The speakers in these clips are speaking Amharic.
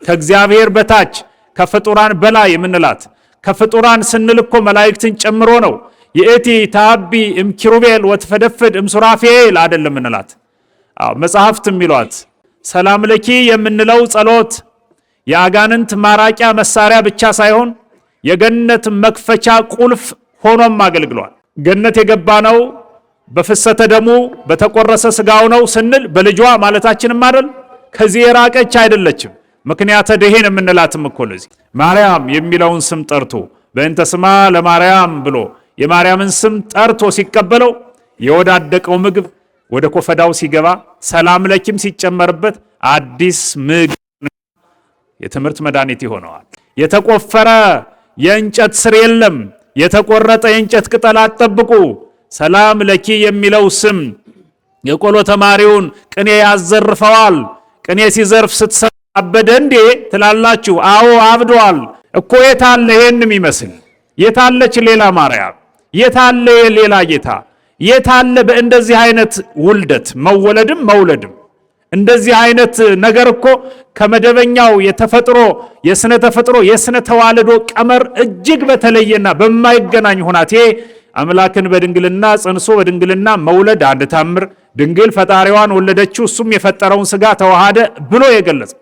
ከእግዚአብሔር በታች ከፍጡራን በላይ የምንላት ከፍጡራን ስንል እኮ መላእክትን ጨምሮ ነው። የእቲ ታቢ እምኪሩቤል ወትፈደፍድ እምሱራፌል አይደለም እንላት። መጽሐፍት የሚሏት ሰላም ለኪ የምንለው ጸሎት የአጋንንት ማራቂያ መሳሪያ ብቻ ሳይሆን የገነት መክፈቻ ቁልፍ ሆኖም አገልግሏል። ገነት የገባ ነው በፍሰተ ደሙ በተቆረሰ ስጋው ነው ስንል በልጇ ማለታችንም አይደል? ከዚህ የራቀች አይደለችም። ምክንያተ ደሄን የምንላትም እኮ ለዚህ ማርያም የሚለውን ስም ጠርቶ በእንተ ስማ ለማርያም ብሎ የማርያምን ስም ጠርቶ ሲቀበለው የወዳደቀው ምግብ ወደ ኮፈዳው ሲገባ ሰላም ለኪም ሲጨመርበት አዲስ ምግብ የትምህርት መድኃኒት ይሆነዋል። የተቆፈረ የእንጨት ስር የለም፣ የተቆረጠ የእንጨት ቅጠል አትጠብቁ። ሰላም ለኪ የሚለው ስም የቆሎ ተማሪውን ቅኔ ያዘርፈዋል። ቅኔ ሲዘርፍ ስትሰማ አበደ እንዴ ትላላችሁ? አዎ አብዷል እኮ። የታለ ይሄንም ይመስል? የታለች ሌላ ማርያም? የታለ ሌላ ጌታ? የታለ በእንደዚህ አይነት ውልደት መወለድም መውለድም? እንደዚህ አይነት ነገር እኮ ከመደበኛው የተፈጥሮ የስነ ተፈጥሮ የስነ ተዋልዶ ቀመር እጅግ በተለየና በማይገናኝ ሁናቴ አምላክን በድንግልና ጽንሶ በድንግልና መውለድ አንድ ታምር፣ ድንግል ፈጣሪዋን ወለደችው እሱም የፈጠረውን ስጋ ተዋሃደ ብሎ የገለጸ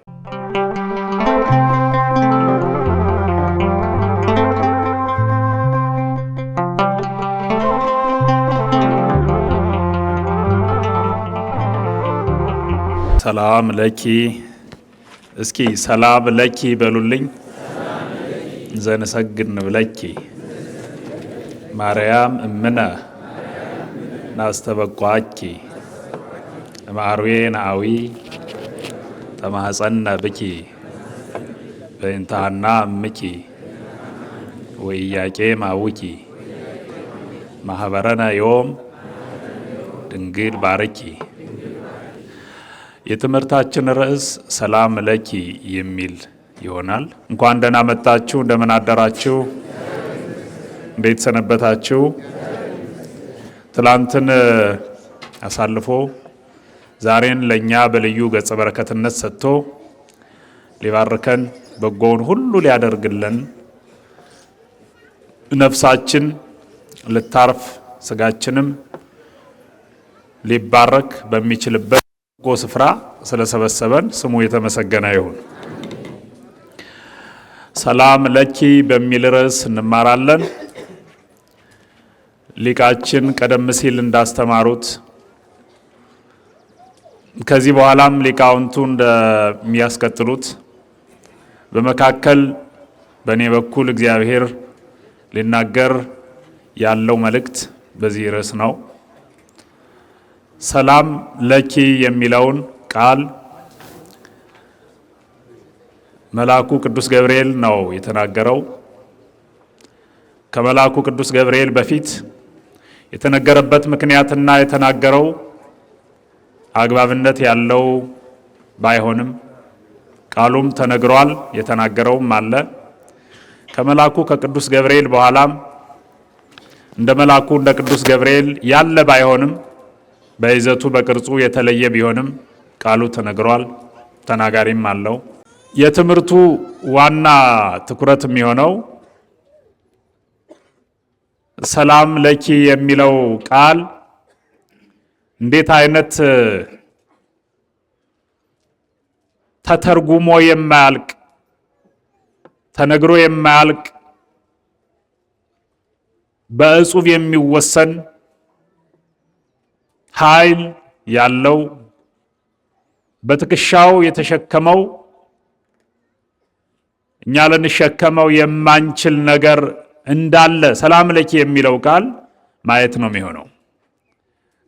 ሰላም ለኪ። እስኪ ሰላም ለኪ በሉልኝ። ዘንሰግድ ብለኪ ማርያም እምነ ናስተበቋኪ እምአርዌ ነአዊ ተማኅፀነ ብኪ በእንታና እምኪ ወኢያቄም አውኪ ማኅበረነ ዮም ድንግል ባርኪ። የትምህርታችን ርዕስ ሰላም ለኪ የሚል ይሆናል። እንኳን ደህና መጣችሁ። እንደምን አደራችሁ? እንዴት ሰነበታችሁ? ትላንትን አሳልፎ ዛሬን ለኛ በልዩ ገጸ በረከትነት ሰጥቶ ሊባርከን በጎውን ሁሉ ሊያደርግልን ነፍሳችን ልታርፍ ስጋችንም ሊባረክ በሚችልበት ጎ ስፍራ ስለሰበሰበን ስሙ የተመሰገነ ይሁን። ሰላም ለኪ በሚል ርዕስ እንማራለን። ሊቃችን ቀደም ሲል እንዳስተማሩት ከዚህ በኋላም ሊቃውንቱ እንደሚያስቀጥሉት በመካከል በእኔ በኩል እግዚአብሔር ሊናገር ያለው መልእክት በዚህ ርዕስ ነው። ሰላም ለኪ የሚለውን ቃል መልአኩ ቅዱስ ገብርኤል ነው የተናገረው። ከመልአኩ ቅዱስ ገብርኤል በፊት የተነገረበት ምክንያትና የተናገረው አግባብነት ያለው ባይሆንም ቃሉም ተነግሯል፣ የተናገረውም አለ። ከመልአኩ ከቅዱስ ገብርኤል በኋላም እንደ መልአኩ እንደ ቅዱስ ገብርኤል ያለ ባይሆንም በይዘቱ በቅርጹ የተለየ ቢሆንም ቃሉ ተነግሯል፣ ተናጋሪም አለው። የትምህርቱ ዋና ትኩረት የሚሆነው ሰላም ለኪ የሚለው ቃል እንዴት አይነት ተተርጉሞ የማያልቅ ተነግሮ የማያልቅ በእጹብ የሚወሰን ኃይል ያለው በትከሻው የተሸከመው እኛ ልንሸከመው የማንችል ነገር እንዳለ ሰላም ለኪ የሚለው ቃል ማየት ነው የሚሆነው።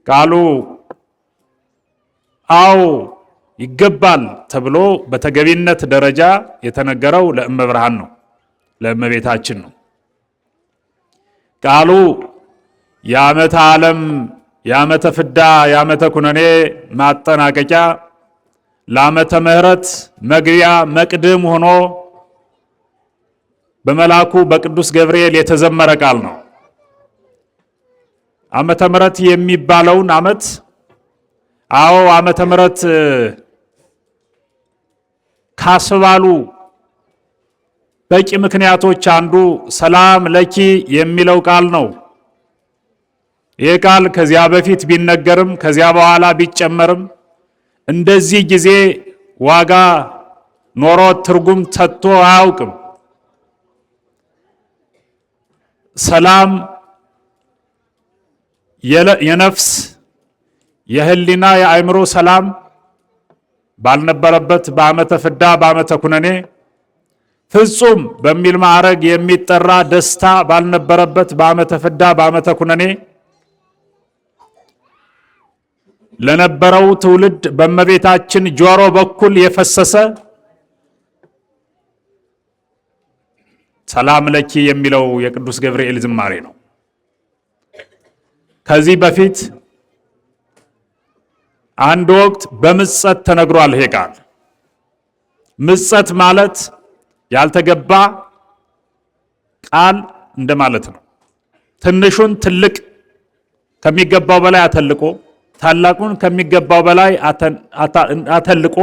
ቃሉ አዎ ይገባል ተብሎ በተገቢነት ደረጃ የተነገረው ለእመብርሃን ነው፣ ለእመቤታችን ነው። ቃሉ የዓመተ ዓለም የዓመተ ፍዳ የዓመተ ኩነኔ ማጠናቀቂያ ለዓመተ ምሕረት መግቢያ መቅድም ሆኖ በመልአኩ በቅዱስ ገብርኤል የተዘመረ ቃል ነው። ዓመተ ምሕረት የሚባለውን ዓመት ዓመተ ምሕረት ካስባሉ በቂ ምክንያቶች አንዱ ሰላም ለኪ የሚለው ቃል ነው። ይህ ቃል ከዚያ በፊት ቢነገርም ከዚያ በኋላ ቢጨመርም እንደዚህ ጊዜ ዋጋ ኖሮ ትርጉም ሰጥቶ አያውቅም። ሰላም የነፍስ የህሊና የአእምሮ ሰላም ባልነበረበት በዓመተ ፍዳ በዓመተ ኩነኔ ፍጹም በሚል ማዕረግ የሚጠራ ደስታ ባልነበረበት በዓመተ ፍዳ በዓመተ ኩነኔ ለነበረው ትውልድ በእመቤታችን ጆሮ በኩል የፈሰሰ ሰላም ለኪ የሚለው የቅዱስ ገብርኤል ዝማሬ ነው። ከዚህ በፊት አንድ ወቅት በምጸት ተነግሯል። ይሄ ቃል ምጸት ማለት ያልተገባ ቃል እንደማለት ነው። ትንሹን ትልቅ ከሚገባው በላይ አተልቆ፣ ታላቁን ከሚገባው በላይ አተልቆ፣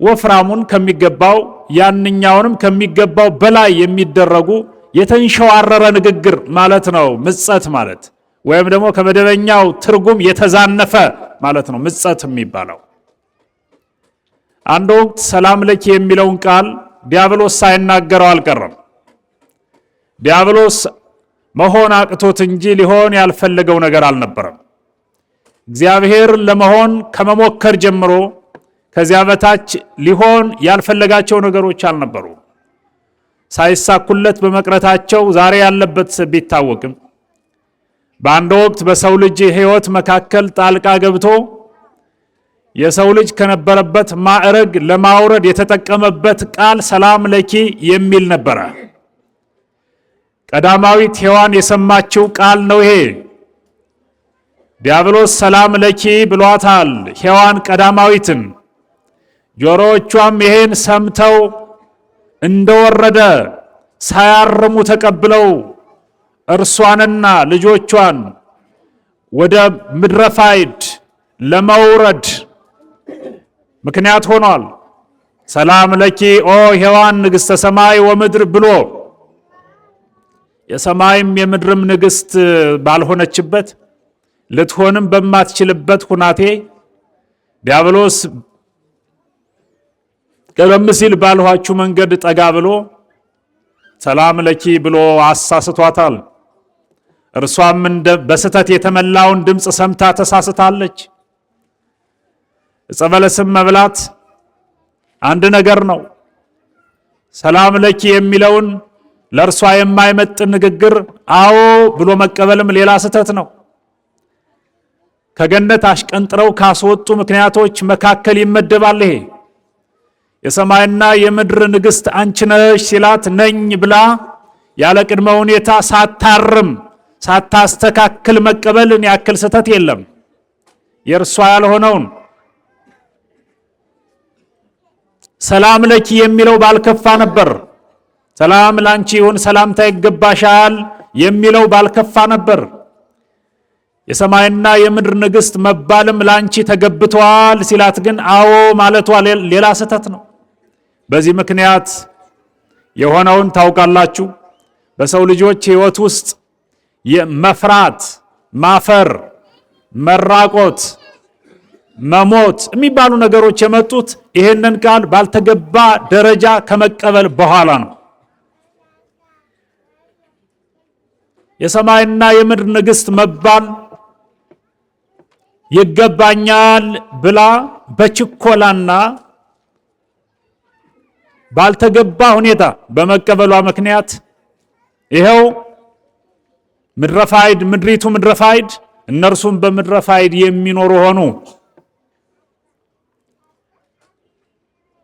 ወፍራሙን ከሚገባው ያንኛውንም ከሚገባው በላይ የሚደረጉ የተንሸዋረረ ንግግር ማለት ነው ምጸት ማለት። ወይም ደግሞ ከመደበኛው ትርጉም የተዛነፈ ማለት ነው ምጸት የሚባለው። አንድ ወቅት ሰላም ለኪ የሚለውን ቃል ዲያብሎስ ሳይናገረው አልቀረም። ዲያብሎስ መሆን አቅቶት እንጂ ሊሆን ያልፈለገው ነገር አልነበረም። እግዚአብሔር ለመሆን ከመሞከር ጀምሮ ከዚያ በታች ሊሆን ያልፈለጋቸው ነገሮች አልነበሩ። ሳይሳኩለት በመቅረታቸው ዛሬ ያለበት ቢታወቅም በአንድ ወቅት በሰው ልጅ ሕይወት መካከል ጣልቃ ገብቶ የሰው ልጅ ከነበረበት ማዕረግ ለማውረድ የተጠቀመበት ቃል ሰላም ለኪ የሚል ነበረ። ቀዳማዊት ሔዋን የሰማችው ቃል ነው ይሄ። ዲያብሎስ ሰላም ለኪ ብሏታል ሔዋን ቀዳማዊትን። ጆሮዎቿም ይሄን ሰምተው እንደወረደ ሳያርሙ ተቀብለው እርሷንና ልጆቿን ወደ ምድረ ፋይድ ለመውረድ ምክንያት ሆኗል። ሰላም ለኪ ኦ ሔዋን ንግሥተ ሰማይ ወምድር ብሎ የሰማይም የምድርም ንግሥት ባልሆነችበት ልትሆንም በማትችልበት ሁናቴ ዲያብሎስ ቀደም ሲል ባልኋችሁ መንገድ ጠጋ ብሎ ሰላም ለኪ ብሎ አሳስቷታል። እርሷም በስተት የተመላውን ድምፅ ሰምታ ተሳስታለች። ዕፀ በለስም መብላት አንድ ነገር ነው። ሰላም ለኪ የሚለውን ለእርሷ የማይመጥን ንግግር አዎ ብሎ መቀበልም ሌላ ስህተት ነው። ከገነት አሽቀንጥረው ካስወጡ ምክንያቶች መካከል ይመደባል ይሄ። የሰማይና የምድር ንግሥት አንቺ ነሽ ሲላት ነኝ ብላ ያለ ቅድመ ሁኔታ ሳታርም ሳታስተካክል መቀበልን ያክል ስህተት የለም። የእርሷ ያልሆነውን ሰላም ለኪ የሚለው ባልከፋ ነበር። ሰላም ላንቺ ይሁን፣ ሰላምታ ይገባሻል የሚለው ባልከፋ ነበር። የሰማይና የምድር ንግሥት መባልም ላንቺ ተገብቷል ሲላት ግን አዎ ማለቷ ሌላ ስህተት ነው። በዚህ ምክንያት የሆነውን ታውቃላችሁ። በሰው ልጆች ሕይወት ውስጥ መፍራት፣ ማፈር፣ መራቆት፣ መሞት የሚባሉ ነገሮች የመጡት ይህንን ቃል ባልተገባ ደረጃ ከመቀበል በኋላ ነው። የሰማይና የምድር ንግሥት መባል ይገባኛል ብላ በችኮላና ባልተገባ ሁኔታ በመቀበሏ ምክንያት ይኸው ምድረፋይድ ምድሪቱ ምድረፋይድ እነርሱም በምድረፋይድ የሚኖሩ ሆኑ።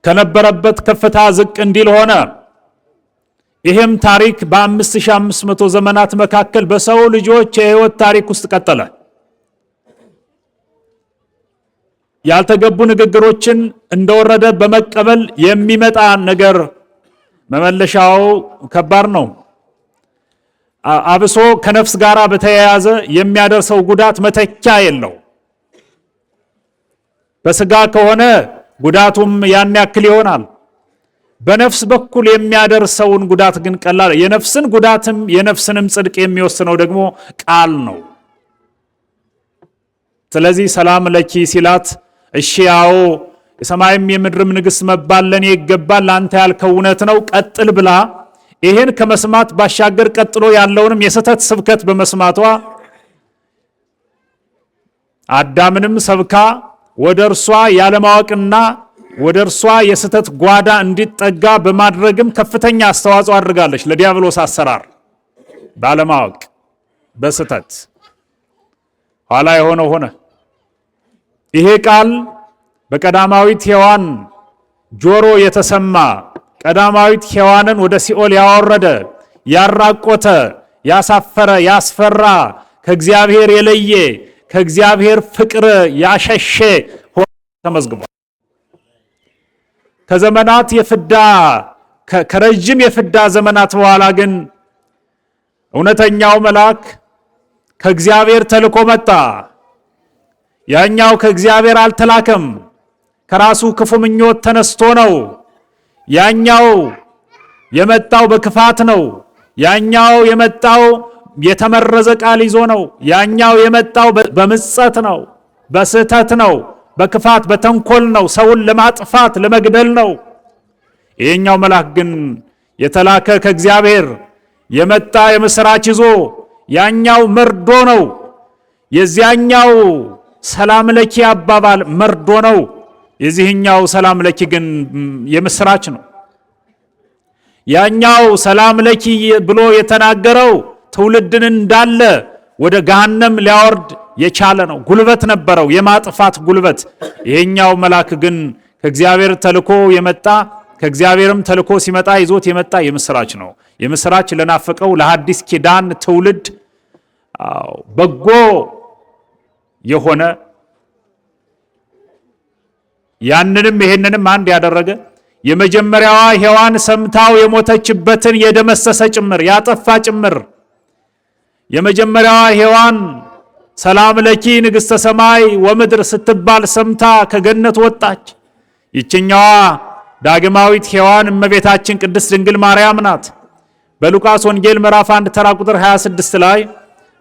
ከነበረበት ከፍታ ዝቅ እንዲል ሆነ። ይህም ታሪክ በ5500 ዘመናት መካከል በሰው ልጆች የሕይወት ታሪክ ውስጥ ቀጠለ። ያልተገቡ ንግግሮችን እንደወረደ በመቀበል የሚመጣ ነገር መመለሻው ከባድ ነው። አብሶ ከነፍስ ጋር በተያያዘ የሚያደርሰው ጉዳት መተኪያ የለው። በስጋ ከሆነ ጉዳቱም ያን ያክል ይሆናል። በነፍስ በኩል የሚያደርሰውን ጉዳት ግን ቀላል፣ የነፍስን ጉዳትም የነፍስንም ጽድቅ የሚወስነው ደግሞ ቃል ነው። ስለዚህ ሰላም ለኪ ሲላት እሺ ያው የሰማይም የምድርም ንግሥት መባል ለኔ ይገባል፣ አንተ ያልከው እውነት ነው ቀጥል ብላ ይሄን ከመስማት ባሻገር ቀጥሎ ያለውንም የስተት ስብከት በመስማቷ አዳምንም ሰብካ ወደ እርሷ ያለማወቅና ወደ እርሷ የስተት ጓዳ እንዲጠጋ በማድረግም ከፍተኛ አስተዋጽኦ አድርጋለች ለዲያብሎስ አሰራር ባለማወቅ በስተት። ኋላ የሆነው ሆነ። ይሄ ቃል በቀዳማዊት ሔዋን ጆሮ የተሰማ ቀዳማዊት ሔዋንን ወደ ሲኦል ያወረደ ያራቆተ ያሳፈረ ያስፈራ ከእግዚአብሔር የለየ ከእግዚአብሔር ፍቅር ያሸሸ ሆኖ ተመዝግቧል። ከዘመናት የፍዳ ከረጅም የፍዳ ዘመናት በኋላ ግን እውነተኛው መልአክ ከእግዚአብሔር ተልኮ መጣ። ያኛው ከእግዚአብሔር አልተላከም፣ ከራሱ ክፉ ምኞት ተነስቶ ነው። ያኛው የመጣው በክፋት ነው። ያኛው የመጣው የተመረዘ ቃል ይዞ ነው። ያኛው የመጣው በምጸት ነው፣ በስህተት ነው፣ በክፋት በተንኮል ነው፣ ሰውን ለማጥፋት ለመግደል ነው። ይሄኛው መልአክ ግን የተላከ ከእግዚአብሔር የመጣ የምስራች ይዞ ያኛው መርዶ ነው። የዚያኛው ሰላም ለኪ አባባል መርዶ ነው። የዚህኛው ሰላም ለኪ ግን የምስራች ነው። ያኛው ሰላም ለኪ ብሎ የተናገረው ትውልድን እንዳለ ወደ ገሃነም ሊያወርድ የቻለ ነው። ጉልበት ነበረው፣ የማጥፋት ጉልበት። ይሄኛው መልአክ ግን ከእግዚአብሔር ተልኮ የመጣ ከእግዚአብሔርም ተልኮ ሲመጣ ይዞት የመጣ የምስራች ነው። የምስራች ለናፈቀው ለሐዲስ ኪዳን ትውልድ በጎ የሆነ ያንንም ይሄንንም አንድ ያደረገ የመጀመሪያዋ ሔዋን ሰምታው የሞተችበትን የደመሰሰ ጭምር ያጠፋ ጭምር የመጀመሪያዋ ሔዋን ሰላም ለኪ ንግሥተ ሰማይ ወምድር ስትባል ሰምታ ከገነት ወጣች። ይችኛዋ ዳግማዊት ሔዋን እመቤታችን ቅድስት ድንግል ማርያም ናት። በሉቃስ ወንጌል ምዕራፍ 1 ተራ ቁጥር 26 ላይ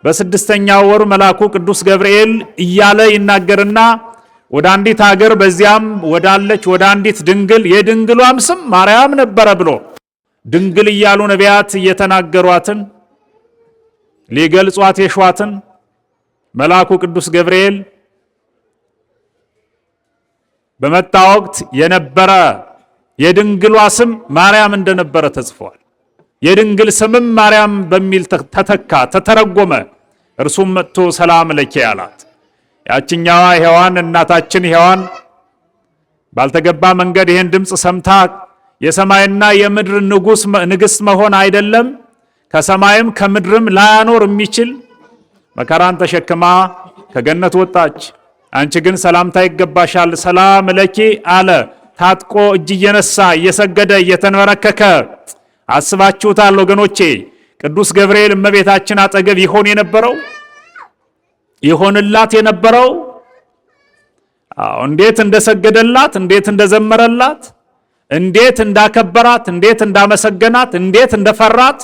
በስድስተኛው ወር መልአኩ ቅዱስ ገብርኤል እያለ ይናገርና ወደ አንዲት ሀገር በዚያም ወዳለች ወደ አንዲት ድንግል የድንግሏም ስም ማርያም ነበረ ብሎ ድንግል እያሉ ነቢያት እየተናገሯትን ሊገልጿት የሿትን መልአኩ ቅዱስ ገብርኤል በመጣ ወቅት የነበረ የድንግሏ ስም ማርያም እንደነበረ ተጽፏል። የድንግል ስምም ማርያም በሚል ተተካ፣ ተተረጎመ። እርሱም መጥቶ ሰላም ለኪ አላት። ያችኛዋ ሔዋን እናታችን ሔዋን ባልተገባ መንገድ ይህን ድምፅ ሰምታ የሰማይና የምድር ንግሥት መሆን አይደለም ከሰማይም ከምድርም ላያኖር የሚችል መከራን ተሸክማ ከገነት ወጣች። አንቺ ግን ሰላምታ ይገባሻል፣ ሰላም ለኪ አለ። ታጥቆ እጅ እየነሳ እየሰገደ እየተንበረከከ አስባችሁታል ወገኖቼ? ቅዱስ ገብርኤል እመቤታችን አጠገብ ይሆን የነበረው ይሆንላት የነበረው እንዴት እንደሰገደላት፣ እንዴት እንደዘመረላት፣ እንዴት እንዳከበራት፣ እንዴት እንዳመሰገናት፣ እንዴት እንደፈራት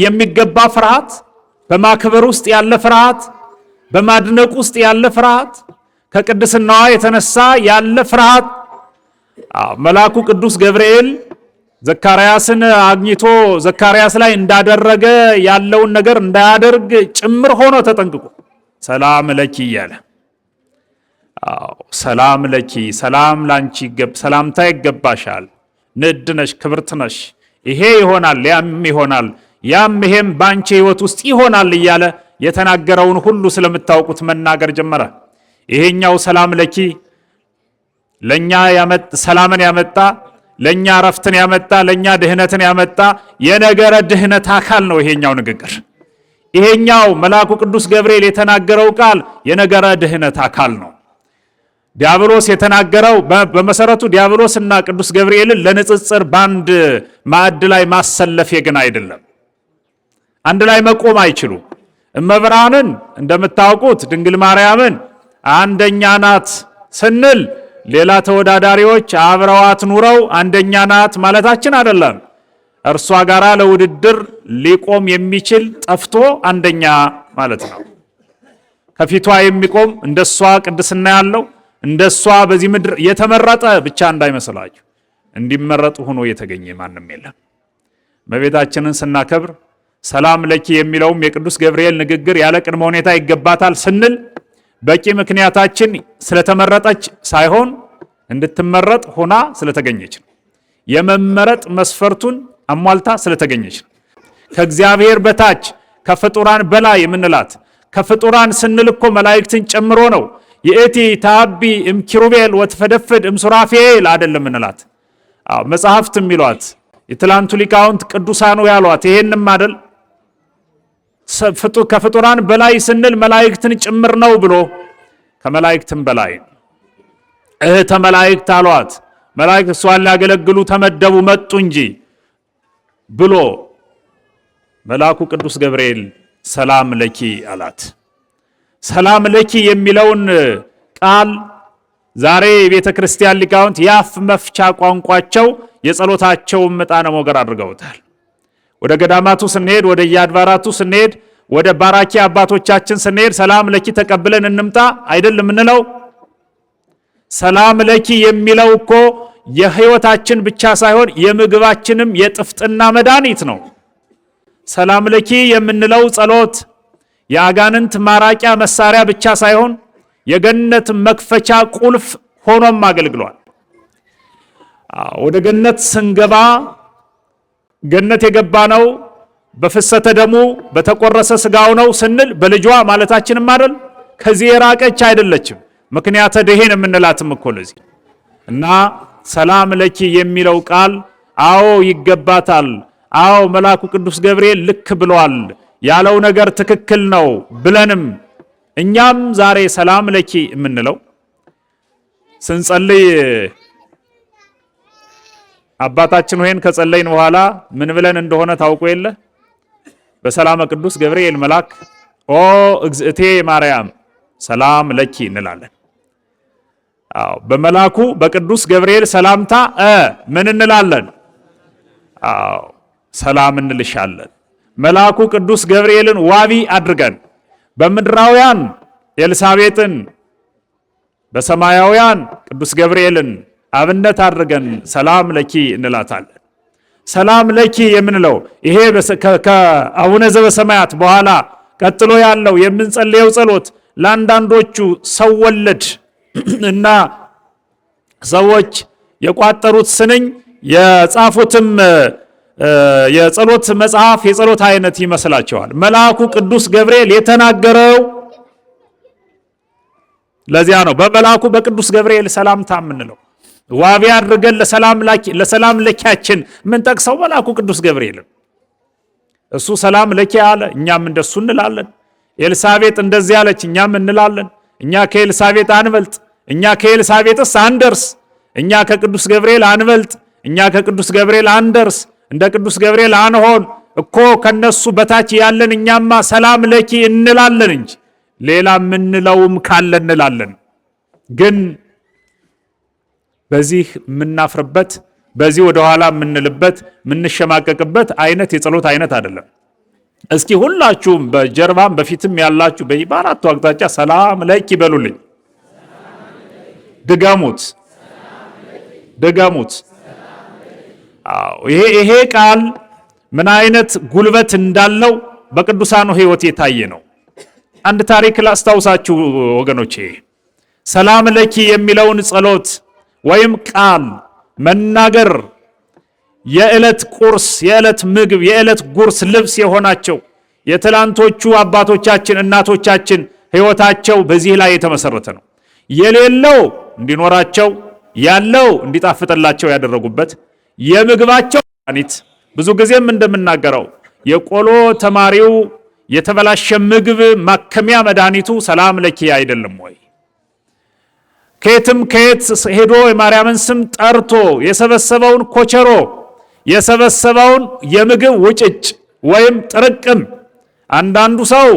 የሚገባ ፍርሃት፣ በማክበር ውስጥ ያለ ፍርሃት፣ በማድነቅ ውስጥ ያለ ፍርሃት፣ ከቅድስናዋ የተነሳ ያለ ፍርሃት መልአኩ ቅዱስ ገብርኤል ዘካርያስን አግኝቶ ዘካርያስ ላይ እንዳደረገ ያለውን ነገር እንዳያደርግ ጭምር ሆኖ ተጠንቅቆ ሰላም ለኪ እያለ ሰላም ለኪ፣ ሰላም ላንቺ፣ ሰላምታ ይገባሻል፣ ንድ ነሽ፣ ክብርት ነሽ፣ ይሄ ይሆናል፣ ያም ይሆናል፣ ያም ይሄም ባንቺ ሕይወት ውስጥ ይሆናል እያለ የተናገረውን ሁሉ ስለምታውቁት መናገር ጀመረ። ይሄኛው ሰላም ለኪ ለኛ ሰላምን ያመጣ ለኛ ረፍትን ያመጣ ለኛ ድህነትን ያመጣ የነገረ ድህነት አካል ነው። ይሄኛው ንግግር ይሄኛው መልአኩ ቅዱስ ገብርኤል የተናገረው ቃል የነገረ ድህነት አካል ነው። ዲያብሎስ የተናገረው በመሰረቱ ዲያብሎስና ቅዱስ ገብርኤልን ለንጽጽር በአንድ ማዕድ ላይ ማሰለፍ ግን አይደለም። አንድ ላይ መቆም አይችሉም። እመብርሃንን እንደምታውቁት ድንግል ማርያምን አንደኛ ናት ስንል ሌላ ተወዳዳሪዎች አብረዋት ኑረው አንደኛ ናት ማለታችን አይደለም። እርሷ ጋራ ለውድድር ሊቆም የሚችል ጠፍቶ አንደኛ ማለት ነው። ከፊቷ የሚቆም እንደሷ ቅድስና ያለው እንደሷ በዚህ ምድር የተመረጠ ብቻ እንዳይመስላችሁ፣ እንዲመረጥ ሆኖ የተገኘ ማንም የለም። እመቤታችንን ስናከብር ሰላም ለኪ የሚለውም የቅዱስ ገብርኤል ንግግር ያለ ቅድመ ሁኔታ ይገባታል ስንል በቂ ምክንያታችን ስለተመረጠች ሳይሆን እንድትመረጥ ሆና ስለተገኘች ነው። የመመረጥ መስፈርቱን አሟልታ ስለተገኘች ነው። ከእግዚአብሔር በታች ከፍጡራን በላይ የምንላት ከፍጡራን ስንል እኮ መላእክትን ጨምሮ ነው። የእቲ ታቢ እምኪሩቤል ወትፈደፍድ እምሱራፌል አይደለም እንላት። መጽሐፍት የሚሏት የትላንቱ ሊቃውንት ቅዱሳኑ ያሏት ይሄንም አይደል? ከፍጡራን በላይ ስንል መላእክትን ጭምር ነው ብሎ ከመላእክትም በላይ እህተ መላእክት አሏት። መላእክት እሷን ሊያገለግሉ ተመደቡ መጡ እንጂ ብሎ መልአኩ ቅዱስ ገብርኤል ሰላም ለኪ አላት። ሰላም ለኪ የሚለውን ቃል ዛሬ የቤተ ክርስቲያን ሊቃውንት የአፍ መፍቻ ቋንቋቸው የጸሎታቸውን ዕጣነ ሞገር አድርገውታል። ወደ ገዳማቱ ስንሄድ፣ ወደ የአድባራቱ ስንሄድ፣ ወደ ባራኪ አባቶቻችን ስንሄድ ሰላም ለኪ ተቀብለን እንምጣ አይደለም የምንለው። ሰላም ለኪ የሚለው እኮ የሕይወታችን ብቻ ሳይሆን የምግባችንም የጥፍጥና መድኃኒት ነው። ሰላም ለኪ የምንለው ጸሎት የአጋንንት ማራቂያ መሳሪያ ብቻ ሳይሆን የገነት መክፈቻ ቁልፍ ሆኖም አገልግሏል። ወደ ገነት ስንገባ ገነት የገባ ነው በፍሰተ ደሙ በተቆረሰ ስጋው ነው ስንል በልጇ ማለታችንም አይደል? ከዚህ የራቀች አይደለችም። ምክንያተ ደሄን የምንላትም እኮ ለዚህ እና ሰላም ለኪ የሚለው ቃል አዎ ይገባታል፣ አዎ መልአኩ ቅዱስ ገብርኤል ልክ ብሏል፣ ያለው ነገር ትክክል ነው ብለንም እኛም ዛሬ ሰላም ለኪ የምንለው ስንጸልይ አባታችን ሆይን ከጸለይን በኋላ ምን ብለን እንደሆነ ታውቁ የለ? በሰላመ ቅዱስ ገብርኤል መልአክ ኦ እግዝእቴ ማርያም ሰላም ለኪ እንላለን። አዎ በመልአኩ በቅዱስ ገብርኤል ሰላምታ ምን እንላለን? አዎ ሰላም እንልሻለን። መልአኩ ቅዱስ ገብርኤልን ዋቢ አድርገን በምድራውያን ኤልሳቤጥን በሰማያውያን ቅዱስ ገብርኤልን አብነት አድርገን ሰላም ለኪ እንላታለን። ሰላም ለኪ የምንለው ይሄ ከአቡነ ዘበሰማያት በኋላ ቀጥሎ ያለው የምንጸልየው ጸሎት ለአንዳንዶቹ ሰው ወለድ እና ሰዎች የቋጠሩት ስንኝ የጻፉትም የጸሎት መጽሐፍ የጸሎት አይነት ይመስላቸዋል። መልአኩ ቅዱስ ገብርኤል የተናገረው ለዚያ ነው። በመልአኩ በቅዱስ ገብርኤል ሰላምታ የምንለው ዋቢ አድርገን ለሰላም ለኪያችን ምን ጠቅሰው መልአኩ ቅዱስ ገብርኤልን እሱ ሰላም ለኪ አለ፣ እኛም እንደሱ እንላለን። ኤልሳቤጥ እንደዚህ ያለች፣ እኛም እንላለን። እኛ ከኤልሳቤጥ አንበልጥ፣ እኛ ከኤልሳቤጥስ አንደርስ፣ እኛ ከቅዱስ ገብርኤል አንበልጥ፣ እኛ ከቅዱስ ገብርኤል አንደርስ፣ እንደ ቅዱስ ገብርኤል አንሆን እኮ ከነሱ በታች ያለን እኛማ ሰላም ለኪ እንላለን እንጂ ሌላ ምንለውም ካለ እንላለን። ግን በዚህ የምናፍርበት በዚህ ወደ ኋላ የምንልበት የምንሸማቀቅበት አይነት የጸሎት አይነት አይደለም። እስኪ ሁላችሁም በጀርባም በፊትም ያላችሁ በአራቱ አቅጣጫ ሰላም ለኪ በሉልኝ። ድገሙት ድገሙት። ይሄ ቃል ምን አይነት ጉልበት እንዳለው በቅዱሳኑ ሕይወት የታየ ነው። አንድ ታሪክ ላስታውሳችሁ ወገኖቼ። ሰላም ለኪ የሚለውን ጸሎት ወይም ቃል መናገር የዕለት ቁርስ፣ የዕለት ምግብ፣ የዕለት ጉርስ ልብስ የሆናቸው የትላንቶቹ አባቶቻችን እናቶቻችን ሕይወታቸው በዚህ ላይ የተመሰረተ ነው። የሌለው እንዲኖራቸው ያለው እንዲጣፍጥላቸው ያደረጉበት የምግባቸው መድኃኒት። ብዙ ጊዜም እንደምናገረው የቆሎ ተማሪው የተበላሸ ምግብ ማከሚያ መድኃኒቱ ሰላም ለኪ አይደለም ወይ? ከየትም ከየት ሄዶ የማርያምን ስም ጠርቶ የሰበሰበውን ኮቸሮ የሰበሰበውን የምግብ ውጭጭ ወይም ጥርቅም አንዳንዱ ሰው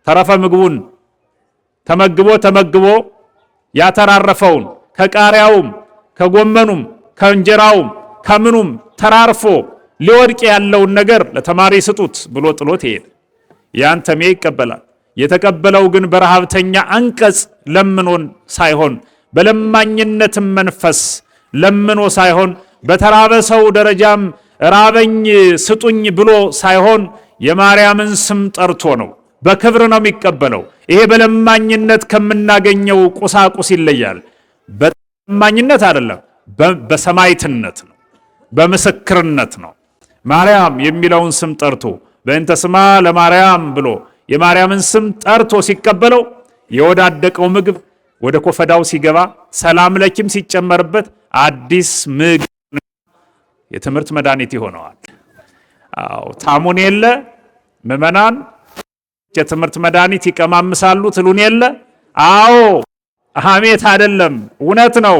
ተረፈ ምግቡን ተመግቦ ያተራረፈውን ከቃሪያውም ከጎመኑም ከእንጀራውም ከምኑም ተራርፎ ሊወድቅ ያለውን ነገር ለተማሪ ስጡት ብሎ ጥሎት ይሄድ። ያን ተሜ ይቀበላል። የተቀበለው ግን በረሃብተኛ አንቀጽ ለምኖን ሳይሆን በለማኝነትም መንፈስ ለምኖ ሳይሆን በተራበ ሰው ደረጃም ራበኝ ስጡኝ ብሎ ሳይሆን የማርያምን ስም ጠርቶ ነው። በክብር ነው የሚቀበለው። ይሄ በለማኝነት ከምናገኘው ቁሳቁስ ይለያል። በለማኝነት አይደለም፣ በሰማዕትነት ነው፣ በምስክርነት ነው። ማርያም የሚለውን ስም ጠርቶ በእንተ ስማ ለማርያም ብሎ የማርያምን ስም ጠርቶ ሲቀበለው የወዳደቀው ምግብ ወደ ኮፈዳው ሲገባ ሰላም ለኪም ሲጨመርበት አዲስ ምግብ የትምህርት መድኃኒት ይሆነዋል። አዎ ታሙን የለ ምዕመናን የትምህርት መድኃኒት ይቀማምሳሉ ትሉን የለ? አዎ ሐሜት አይደለም፣ እውነት ነው።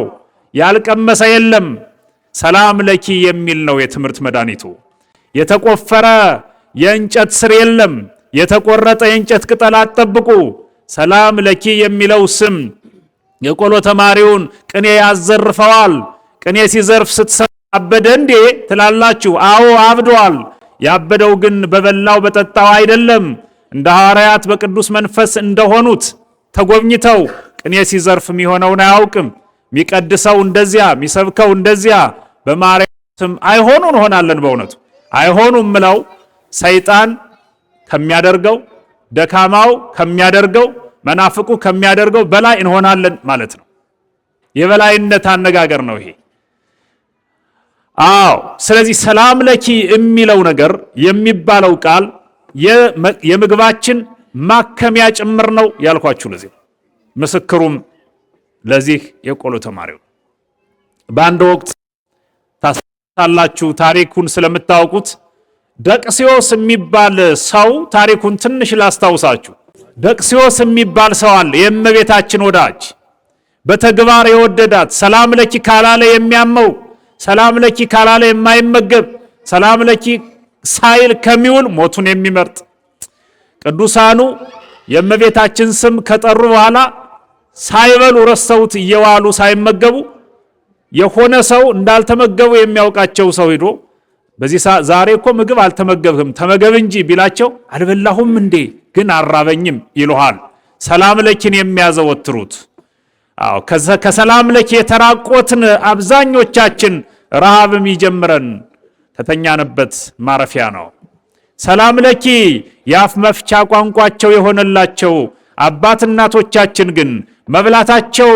ያልቀመሰ የለም። ሰላም ለኪ የሚል ነው የትምህርት መድኃኒቱ። የተቆፈረ የእንጨት ስር የለም። የተቆረጠ የእንጨት ቅጠል አትጠብቁ። ሰላም ለኪ የሚለው ስም የቆሎ ተማሪውን ቅኔ ያዘርፈዋል። ቅኔ ሲዘርፍ ስትሰማ አበደ እንዴ ትላላችሁ? አዎ አብዷል። ያበደው ግን በበላው በጠጣው አይደለም። እንደ ሐዋርያት በቅዱስ መንፈስ እንደሆኑት ተጎብኝተው ቅኔ ሲዘርፍ የሚሆነውን አያውቅም። የሚቀድሰው እንደዚያ፣ የሚሰብከው እንደዚያ በማርያም ስም አይሆኑ እንሆናለን። በእውነቱ አይሆኑም ምለው ሰይጣን ከሚያደርገው ደካማው ከሚያደርገው መናፍቁ ከሚያደርገው በላይ እንሆናለን ማለት ነው። የበላይነት አነጋገር ነው ይሄ። አዎ ስለዚህ ሰላም ለኪ የሚለው ነገር የሚባለው ቃል የምግባችን ማከሚያ ጭምር ነው ያልኳችሁ ለዚህ ነው። ምስክሩም ለዚህ የቆሎ ተማሪው በአንድ ወቅት ታስታላችሁ፣ ታሪኩን ስለምታውቁት ደቅሲዮስ የሚባል ሰው ታሪኩን ትንሽ ላስታውሳችሁ። ደቅሲዮስ የሚባል ሰው አለ፣ የእመቤታችን ወዳጅ በተግባር የወደዳት ሰላም ለኪ ካላለ የሚያመው፣ ሰላም ለኪ ካላለ የማይመገብ፣ ሰላም ለኪ ሳይል ከሚውል ሞቱን የሚመርጥ። ቅዱሳኑ የእመቤታችን ስም ከጠሩ በኋላ ሳይበሉ ረስተውት እየዋሉ ሳይመገቡ የሆነ ሰው እንዳልተመገቡ የሚያውቃቸው ሰው ሂዶ በዚህ ዛሬ እኮ ምግብ አልተመገብህም ተመገብ እንጂ ቢላቸው አልበላሁም እንዴ ግን አራበኝም ይሉሃል። ሰላም ለኪን የሚያዘወትሩት አዎ ከሰላም ለኪ የተራቆትን አብዛኞቻችን ረሃብም ይጀምረን ከተኛንበት ማረፊያ ነው። ሰላም ለኪ የአፍ መፍቻ ቋንቋቸው የሆነላቸው አባት እናቶቻችን ግን መብላታቸው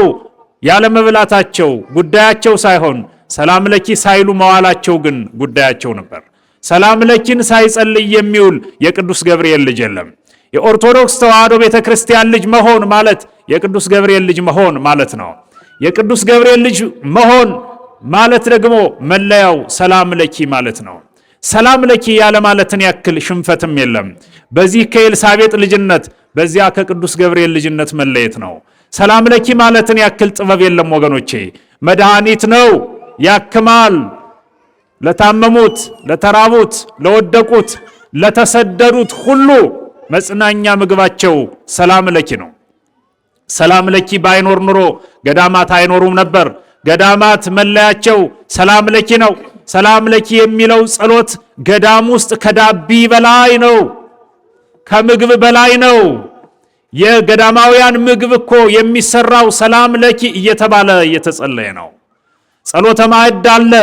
ያለ መብላታቸው ጉዳያቸው ሳይሆን ሰላም ለኪ ሳይሉ መዋላቸው ግን ጉዳያቸው ነበር። ሰላም ለኪን ሳይጸልይ የሚውል የቅዱስ ገብርኤል ልጅ የለም። የኦርቶዶክስ ተዋሕዶ ቤተክርስቲያን ልጅ መሆን ማለት የቅዱስ ገብርኤል ልጅ መሆን ማለት ነው። የቅዱስ ገብርኤል ልጅ መሆን ማለት ደግሞ መለያው ሰላም ለኪ ማለት ነው። ሰላም ለኪ ያለ ማለትን ያክል ሽንፈትም የለም። በዚህ ከኤልሳቤጥ ልጅነት በዚያ ከቅዱስ ገብርኤል ልጅነት መለየት ነው። ሰላም ለኪ ማለትን ያክል ጥበብ የለም ወገኖቼ። መድኃኒት ነው፣ ያክማል። ለታመሙት፣ ለተራቡት፣ ለወደቁት፣ ለተሰደዱት ሁሉ መጽናኛ ምግባቸው ሰላም ለኪ ነው። ሰላም ለኪ ባይኖር ኑሮ ገዳማት አይኖሩም ነበር። ገዳማት መለያቸው ሰላም ለኪ ነው። ሰላም ለኪ የሚለው ጸሎት ገዳም ውስጥ ከዳቢ በላይ ነው፣ ከምግብ በላይ ነው። የገዳማውያን ምግብ እኮ የሚሰራው ሰላም ለኪ እየተባለ እየተጸለየ ነው። ጸሎተ ማዕድ አለ።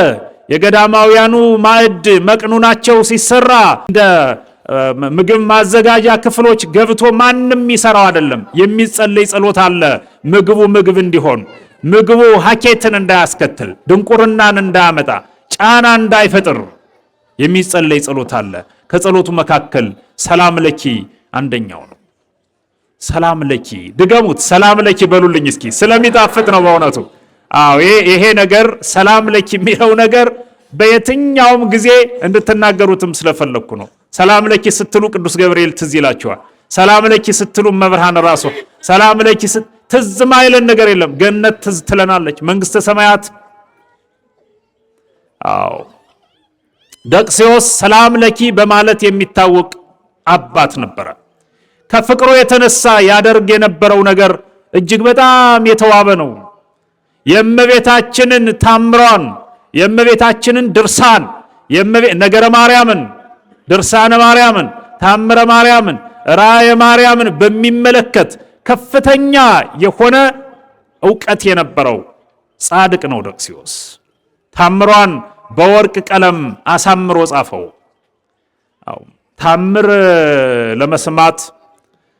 የገዳማውያኑ ማዕድ መቅኑናቸው ሲሰራ እንደ ምግብ ማዘጋጃ ክፍሎች ገብቶ ማንም ይሰራው አይደለም። የሚጸለይ ጸሎት አለ። ምግቡ ምግብ እንዲሆን፣ ምግቡ ሀኬትን እንዳያስከትል፣ ድንቁርናን እንዳያመጣ፣ ጫና እንዳይፈጥር የሚጸለይ ጸሎት አለ። ከጸሎቱ መካከል ሰላም ለኪ አንደኛው ነው። ሰላም ለኪ ድገሙት፣ ሰላም ለኪ በሉልኝ እስኪ፣ ስለሚጣፍጥ ነው በእውነቱ። አዎ ይሄ ነገር ሰላም ለኪ የሚለው ነገር በየትኛውም ጊዜ እንድትናገሩትም ስለፈለኩ ነው። ሰላም ለኪ ስትሉ ቅዱስ ገብርኤል ትዝ ይላችኋል። ሰላም ለኪ ስትሉ መብርሃን ራሷ ሰላም ለኪ ትዝ ማይለን ነገር የለም። ገነት ትዝ ትለናለች፣ መንግስተ ሰማያት። አዎ ደቅሲዮስ ሰላም ለኪ በማለት የሚታወቅ አባት ነበረ። ከፍቅሩ የተነሳ ያደርግ የነበረው ነገር እጅግ በጣም የተዋበ ነው። የእመቤታችንን ታምሯን፣ የእመቤታችንን ድርሳን፣ ነገረ ማርያምን፣ ድርሳነ ማርያምን፣ ታምረ ማርያምን፣ ራእየ ማርያምን በሚመለከት ከፍተኛ የሆነ ዕውቀት የነበረው ጻድቅ ነው ደቅሲዮስ። ታምሯን በወርቅ ቀለም አሳምሮ ጻፈው። ታምር ለመስማት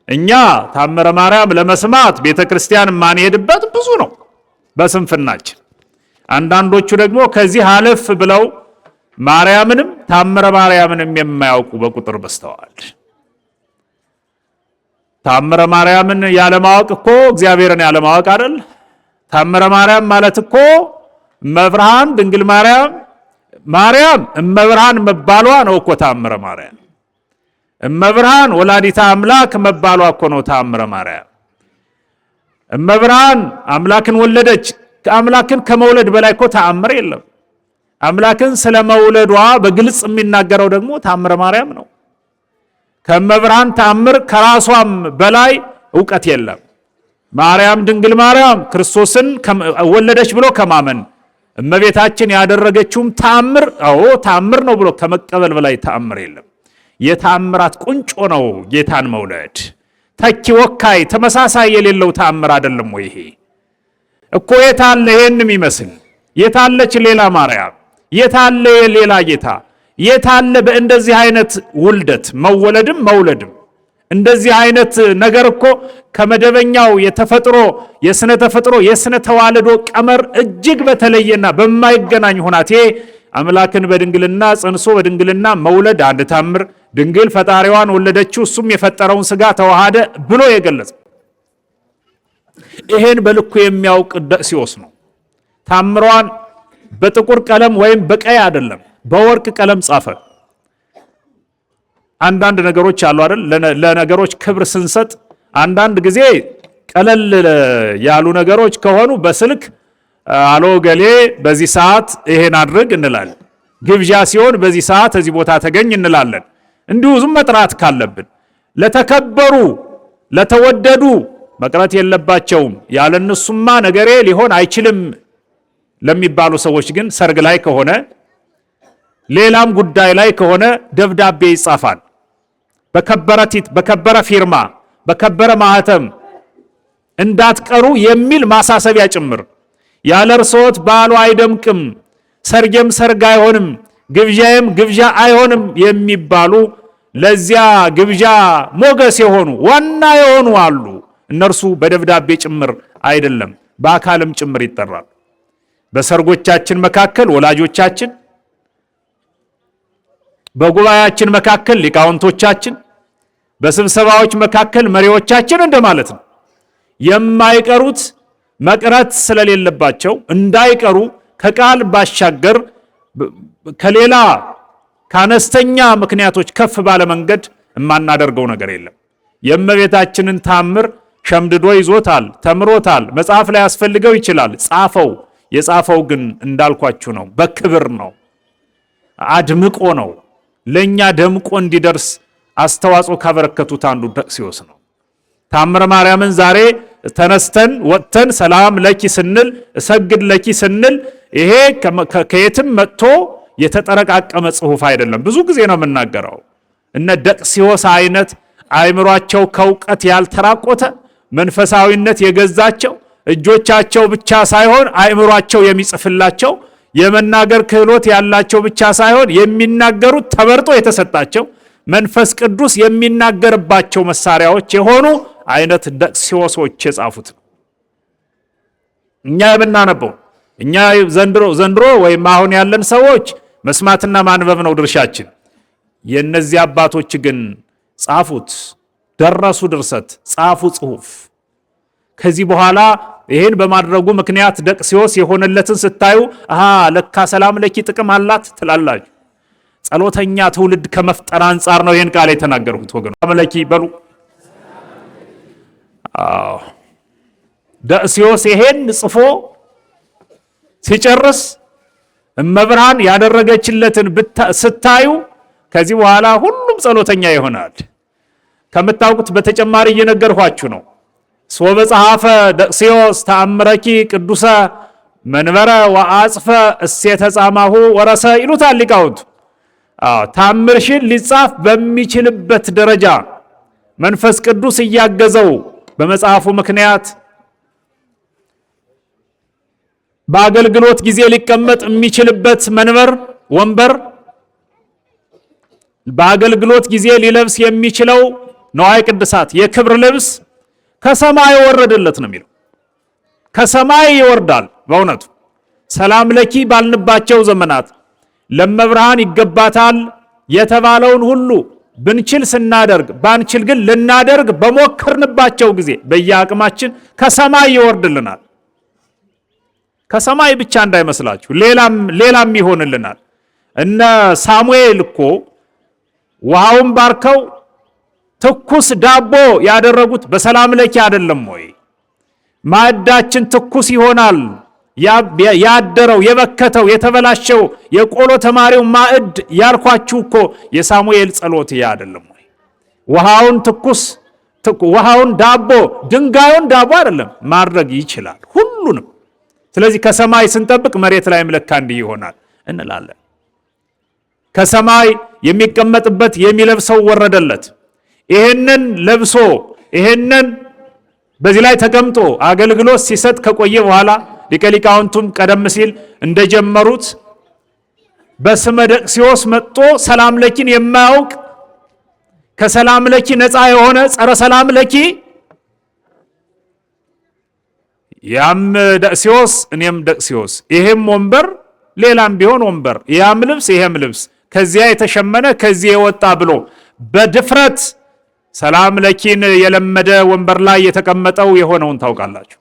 እኛ ታምረ ማርያም ለመስማት ቤተክርስቲያን ማንሄድበት ብዙ ነው በስንፍናችን። አንዳንዶቹ ደግሞ ከዚህ አለፍ ብለው ማርያምንም ታምረ ማርያምንም የማያውቁ በቁጥር በስተዋል። ታምረ ማርያምን ያለማወቅ እኮ እግዚአብሔርን ያለማወቅ አይደል? ታምረ ማርያም ማለት እኮ እመብርሃን ድንግል ማርያም እመብርሃን መባሏ ነው እኮ ታምረ ማርያም። እመብርሃን ወላዲታ አምላክ መባሏ እኮ ነው ታምረ ማርያም። እመብርሃን አምላክን ወለደች። አምላክን ከመውለድ በላይ እኮ ተአምር የለም። አምላክን ስለመውለዷ በግልጽ የሚናገረው ደግሞ ታምረ ማርያም ነው። ከመብርሃን ተአምር ከራሷም በላይ ዕውቀት የለም። ማርያም ድንግል ማርያም ክርስቶስን ወለደች ብሎ ከማመን እመቤታችን ያደረገችውም ተአምር ተአምር ነው ብሎ ከመቀበል በላይ ተአምር የለም። የተአምራት ቁንጮ ነው ጌታን መውለድ። ተኪ ወካይ ተመሳሳይ የሌለው ተአምር አይደለም ወይ? ይሄ እኮ የታለ ይሄንም ይመስል የታለች ሌላ ማርያም? የታለ ሌላ ጌታ? የታለ በእንደዚህ አይነት ውልደት መወለድም መውለድም እንደዚህ አይነት ነገር እኮ ከመደበኛው የተፈጥሮ የስነ ተፈጥሮ የስነ ተዋልዶ ቀመር እጅግ በተለየና በማይገናኝ ሁናቴ አምላክን በድንግልና ጸንሶ በድንግልና መውለድ አንድ ታምር፣ ድንግል ፈጣሪዋን ወለደችው እሱም የፈጠረውን ስጋ ተዋሃደ ብሎ የገለጸ ይሄን በልኩ የሚያውቅ ደቅሲዮስ ነው። ታምሯን በጥቁር ቀለም ወይም በቀይ አይደለም በወርቅ ቀለም ጻፈ። አንዳንድ ነገሮች አሉ አይደል? ለነገሮች ክብር ስንሰጥ አንዳንድ ጊዜ ቀለል ያሉ ነገሮች ከሆኑ በስልክ አሎ ገሌ በዚህ ሰዓት ይሄን አድርግ እንላለን። ግብዣ ሲሆን በዚህ ሰዓት እዚህ ቦታ ተገኝ እንላለን። እንዲሁ ዝም መጥራት ካለብን ለተከበሩ ለተወደዱ መቅረት የለባቸውም። ያለነሱማ ነገሬ ሊሆን አይችልም ለሚባሉ ሰዎች ግን ሰርግ ላይ ከሆነ ሌላም ጉዳይ ላይ ከሆነ ደብዳቤ ይጻፋል። በከበረ ፊርማ በከበረ ማህተም እንዳትቀሩ የሚል ማሳሰቢያ ጭምር። ያለ እርሶት በዓሉ አይደምቅም፣ ሰርጌም ሰርግ አይሆንም፣ ግብዣም ግብዣ አይሆንም የሚባሉ ለዚያ ግብዣ ሞገስ የሆኑ ዋና የሆኑ አሉ። እነርሱ በደብዳቤ ጭምር አይደለም በአካልም ጭምር ይጠራሉ። በሰርጎቻችን መካከል ወላጆቻችን፣ በጉባኤያችን መካከል ሊቃውንቶቻችን፣ በስብሰባዎች መካከል መሪዎቻችን እንደማለት ነው። የማይቀሩት መቅረት ስለሌለባቸው እንዳይቀሩ ከቃል ባሻገር ከሌላ ከአነስተኛ ምክንያቶች ከፍ ባለ መንገድ የማናደርገው ነገር የለም። የእመቤታችንን ታምር ሸምድዶ ይዞታል፣ ተምሮታል። መጽሐፍ ላይ ያስፈልገው ይችላል፣ ጻፈው። የጻፈው ግን እንዳልኳችሁ ነው፣ በክብር ነው፣ አድምቆ ነው። ለኛ ደምቆ እንዲደርስ አስተዋጽኦ ካበረከቱት አንዱ ደቅሲዮስ ነው። ታምረ ማርያምን ዛሬ ተነስተን ወጥተን ሰላም ለኪ ስንል እሰግድ ለኪ ስንል ይሄ ከየትም መጥቶ የተጠረቃቀመ ጽሑፍ አይደለም። ብዙ ጊዜ ነው የምናገረው። እነ ደቅሲዮስ አይነት አእምሯቸው ከእውቀት ያልተራቆተ መንፈሳዊነት የገዛቸው እጆቻቸው ብቻ ሳይሆን አእምሯቸው የሚጽፍላቸው የመናገር ክህሎት ያላቸው ብቻ ሳይሆን የሚናገሩት ተመርጦ የተሰጣቸው መንፈስ ቅዱስ የሚናገርባቸው መሳሪያዎች የሆኑ አይነት ደቅሲዮሶች የጻፉት እኛ የምናነበው እኛ ዘንድሮ ወይም አሁን ያለን ሰዎች መስማትና ማንበብ ነው ድርሻችን። የነዚህ አባቶች ግን ጻፉት፣ ደረሱ ድርሰት፣ ጻፉ ጽሑፍ። ከዚህ በኋላ ይሄን በማድረጉ ምክንያት ደቅሲዮስ የሆነለትን ስታዩ ለካ ሰላም ለኪ ጥቅም አላት ትላላችሁ። ጸሎተኛ ትውልድ ከመፍጠር አንጻር ነው ይሄን ቃል የተናገርኩት ወገኑ። ሰላም ለኪ በሉ። ደቅሲዮስ ይሄን ጽፎ ሲጨርስ እመብርሃን ያደረገችለትን ስታዩ ከዚህ በኋላ ሁሉም ጸሎተኛ ይሆናል። ከምታውቁት በተጨማሪ እየነገርኳችሁ ነው። ሶበጸሐፈ ደቅስዮስ ተአምረኪ ቅዱሰ መንበረ ወአጽፈ እሴተ ጻማሁ ወረሰ ይሉታል ሊቃውንቱ። ታምርሽን ሊጻፍ በሚችልበት ደረጃ መንፈስ ቅዱስ እያገዘው በመጽሐፉ ምክንያት በአገልግሎት ጊዜ ሊቀመጥ የሚችልበት መንበር ወንበር፣ በአገልግሎት ጊዜ ሊለብስ የሚችለው ነዋይ ቅድሳት የክብር ልብስ ከሰማይ ወረደለት ነው የሚለው። ከሰማይ ይወርዳል። በእውነቱ ሰላም ለኪ ባልንባቸው ዘመናት ለመብርሃን ይገባታል የተባለውን ሁሉ ብንችል ስናደርግ፣ ባንችል ግን ልናደርግ በሞከርንባቸው ጊዜ በየአቅማችን ከሰማይ ይወርድልናል። ከሰማይ ብቻ እንዳይመስላችሁ ሌላም ይሆንልናል። እነ ሳሙኤል እኮ ውሃውን ባርከው ትኩስ ዳቦ ያደረጉት በሰላም ለኪ አይደለም ወይ? ማዕዳችን ትኩስ ይሆናል። ያደረው የበከተው የተበላሸው የቆሎ ተማሪው ማዕድ ያልኳችሁ እኮ የሳሙኤል ጸሎት ያ አይደለም ወይ? ውሃውን ዳቦ፣ ድንጋዩን ዳቦ አይደለም ማድረግ ይችላል ሁሉንም። ስለዚህ ከሰማይ ስንጠብቅ መሬት ላይም ለካ እንዲህ ይሆናል እንላለን። ከሰማይ የሚቀመጥበት የሚለብሰው ወረደለት። ይሄንን ለብሶ ይሄንን በዚህ ላይ ተቀምጦ አገልግሎት ሲሰጥ ከቆየ በኋላ ሊቀ ሊቃውንቱም ቀደም ሲል እንደጀመሩት በስመ ደቅስዮስ መጥቶ ሰላም ለኪን የማያውቅ ከሰላም ለኪ ነፃ የሆነ ጸረ ሰላም ለኪ ያም ደቅስዮስ እኔም ደቅስዮስ፣ ይሄም ወንበር ሌላም ቢሆን ወንበር፣ ያም ልብስ ይሄም ልብስ ከዚያ የተሸመነ ከዚህ የወጣ ብሎ በድፍረት ሰላም ለኪን የለመደ ወንበር ላይ የተቀመጠው የሆነውን ታውቃላችሁ።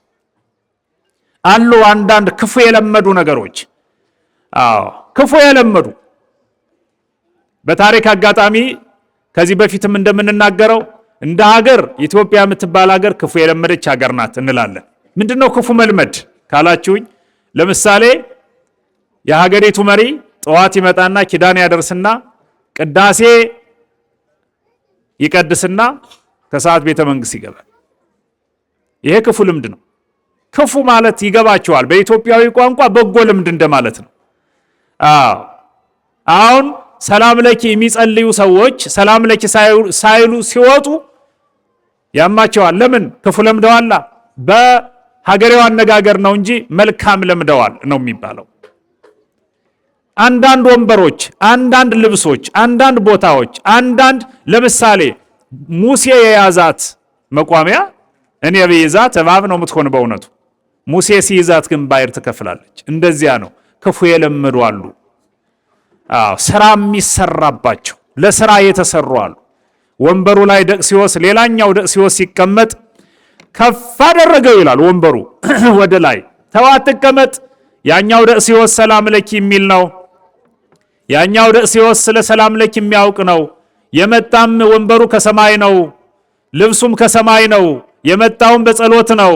አሉ አንዳንድ ክፉ የለመዱ ነገሮች። ክፉ የለመዱ በታሪክ አጋጣሚ ከዚህ በፊትም እንደምንናገረው እንደ ሀገር ኢትዮጵያ የምትባል ሀገር ክፉ የለመደች ሀገር ናት እንላለን። ምንድነው ክፉ መልመድ ካላችሁኝ፣ ለምሳሌ የሀገሪቱ መሪ ጠዋት ይመጣና ኪዳን ያደርስና ቅዳሴ ይቀድስና ከሰዓት ቤተ መንግስት ይገባል። ይሄ ክፉ ልምድ ነው። ክፉ ማለት ይገባቸዋል፣ በኢትዮጵያዊ ቋንቋ በጎ ልምድ እንደማለት ነው። አሁን ሰላም ለኪ የሚጸልዩ ሰዎች ሰላም ለኪ ሳይሉ ሲወጡ ያማቸዋል። ለምን? ክፉ ለምደዋላ። በሀገሬው አነጋገር ነው እንጂ መልካም ለምደዋል ነው የሚባለው። አንዳንድ ወንበሮች፣ አንዳንድ ልብሶች፣ አንዳንድ ቦታዎች፣ አንዳንድ ለምሳሌ ሙሴ የያዛት መቋሚያ እኔ በይዛት እባብ ነው የምትሆን። በእውነቱ ሙሴ ሲይዛት ግን ባሕር ትከፍላለች። እንደዚያ ነው። ክፉ የለመዱ አሉ። ስራ የሚሰራባቸው ለስራ የተሰሩ አሉ። ወንበሩ ላይ ደቅስዮስ፣ ሌላኛው ደቅስዮስ ሲቀመጥ ከፍ አደረገው ይላል። ወንበሩ ወደ ላይ ተው አትቀመጥ። ያኛው ደቅስዮስ ሰላም ለኪ የሚል ነው። ያኛው ደቅስዮስ ስለ ሰላም ለኪ የሚያውቅ ነው። የመጣም ወንበሩ ከሰማይ ነው፣ ልብሱም ከሰማይ ነው፣ የመጣውም በጸሎት ነው።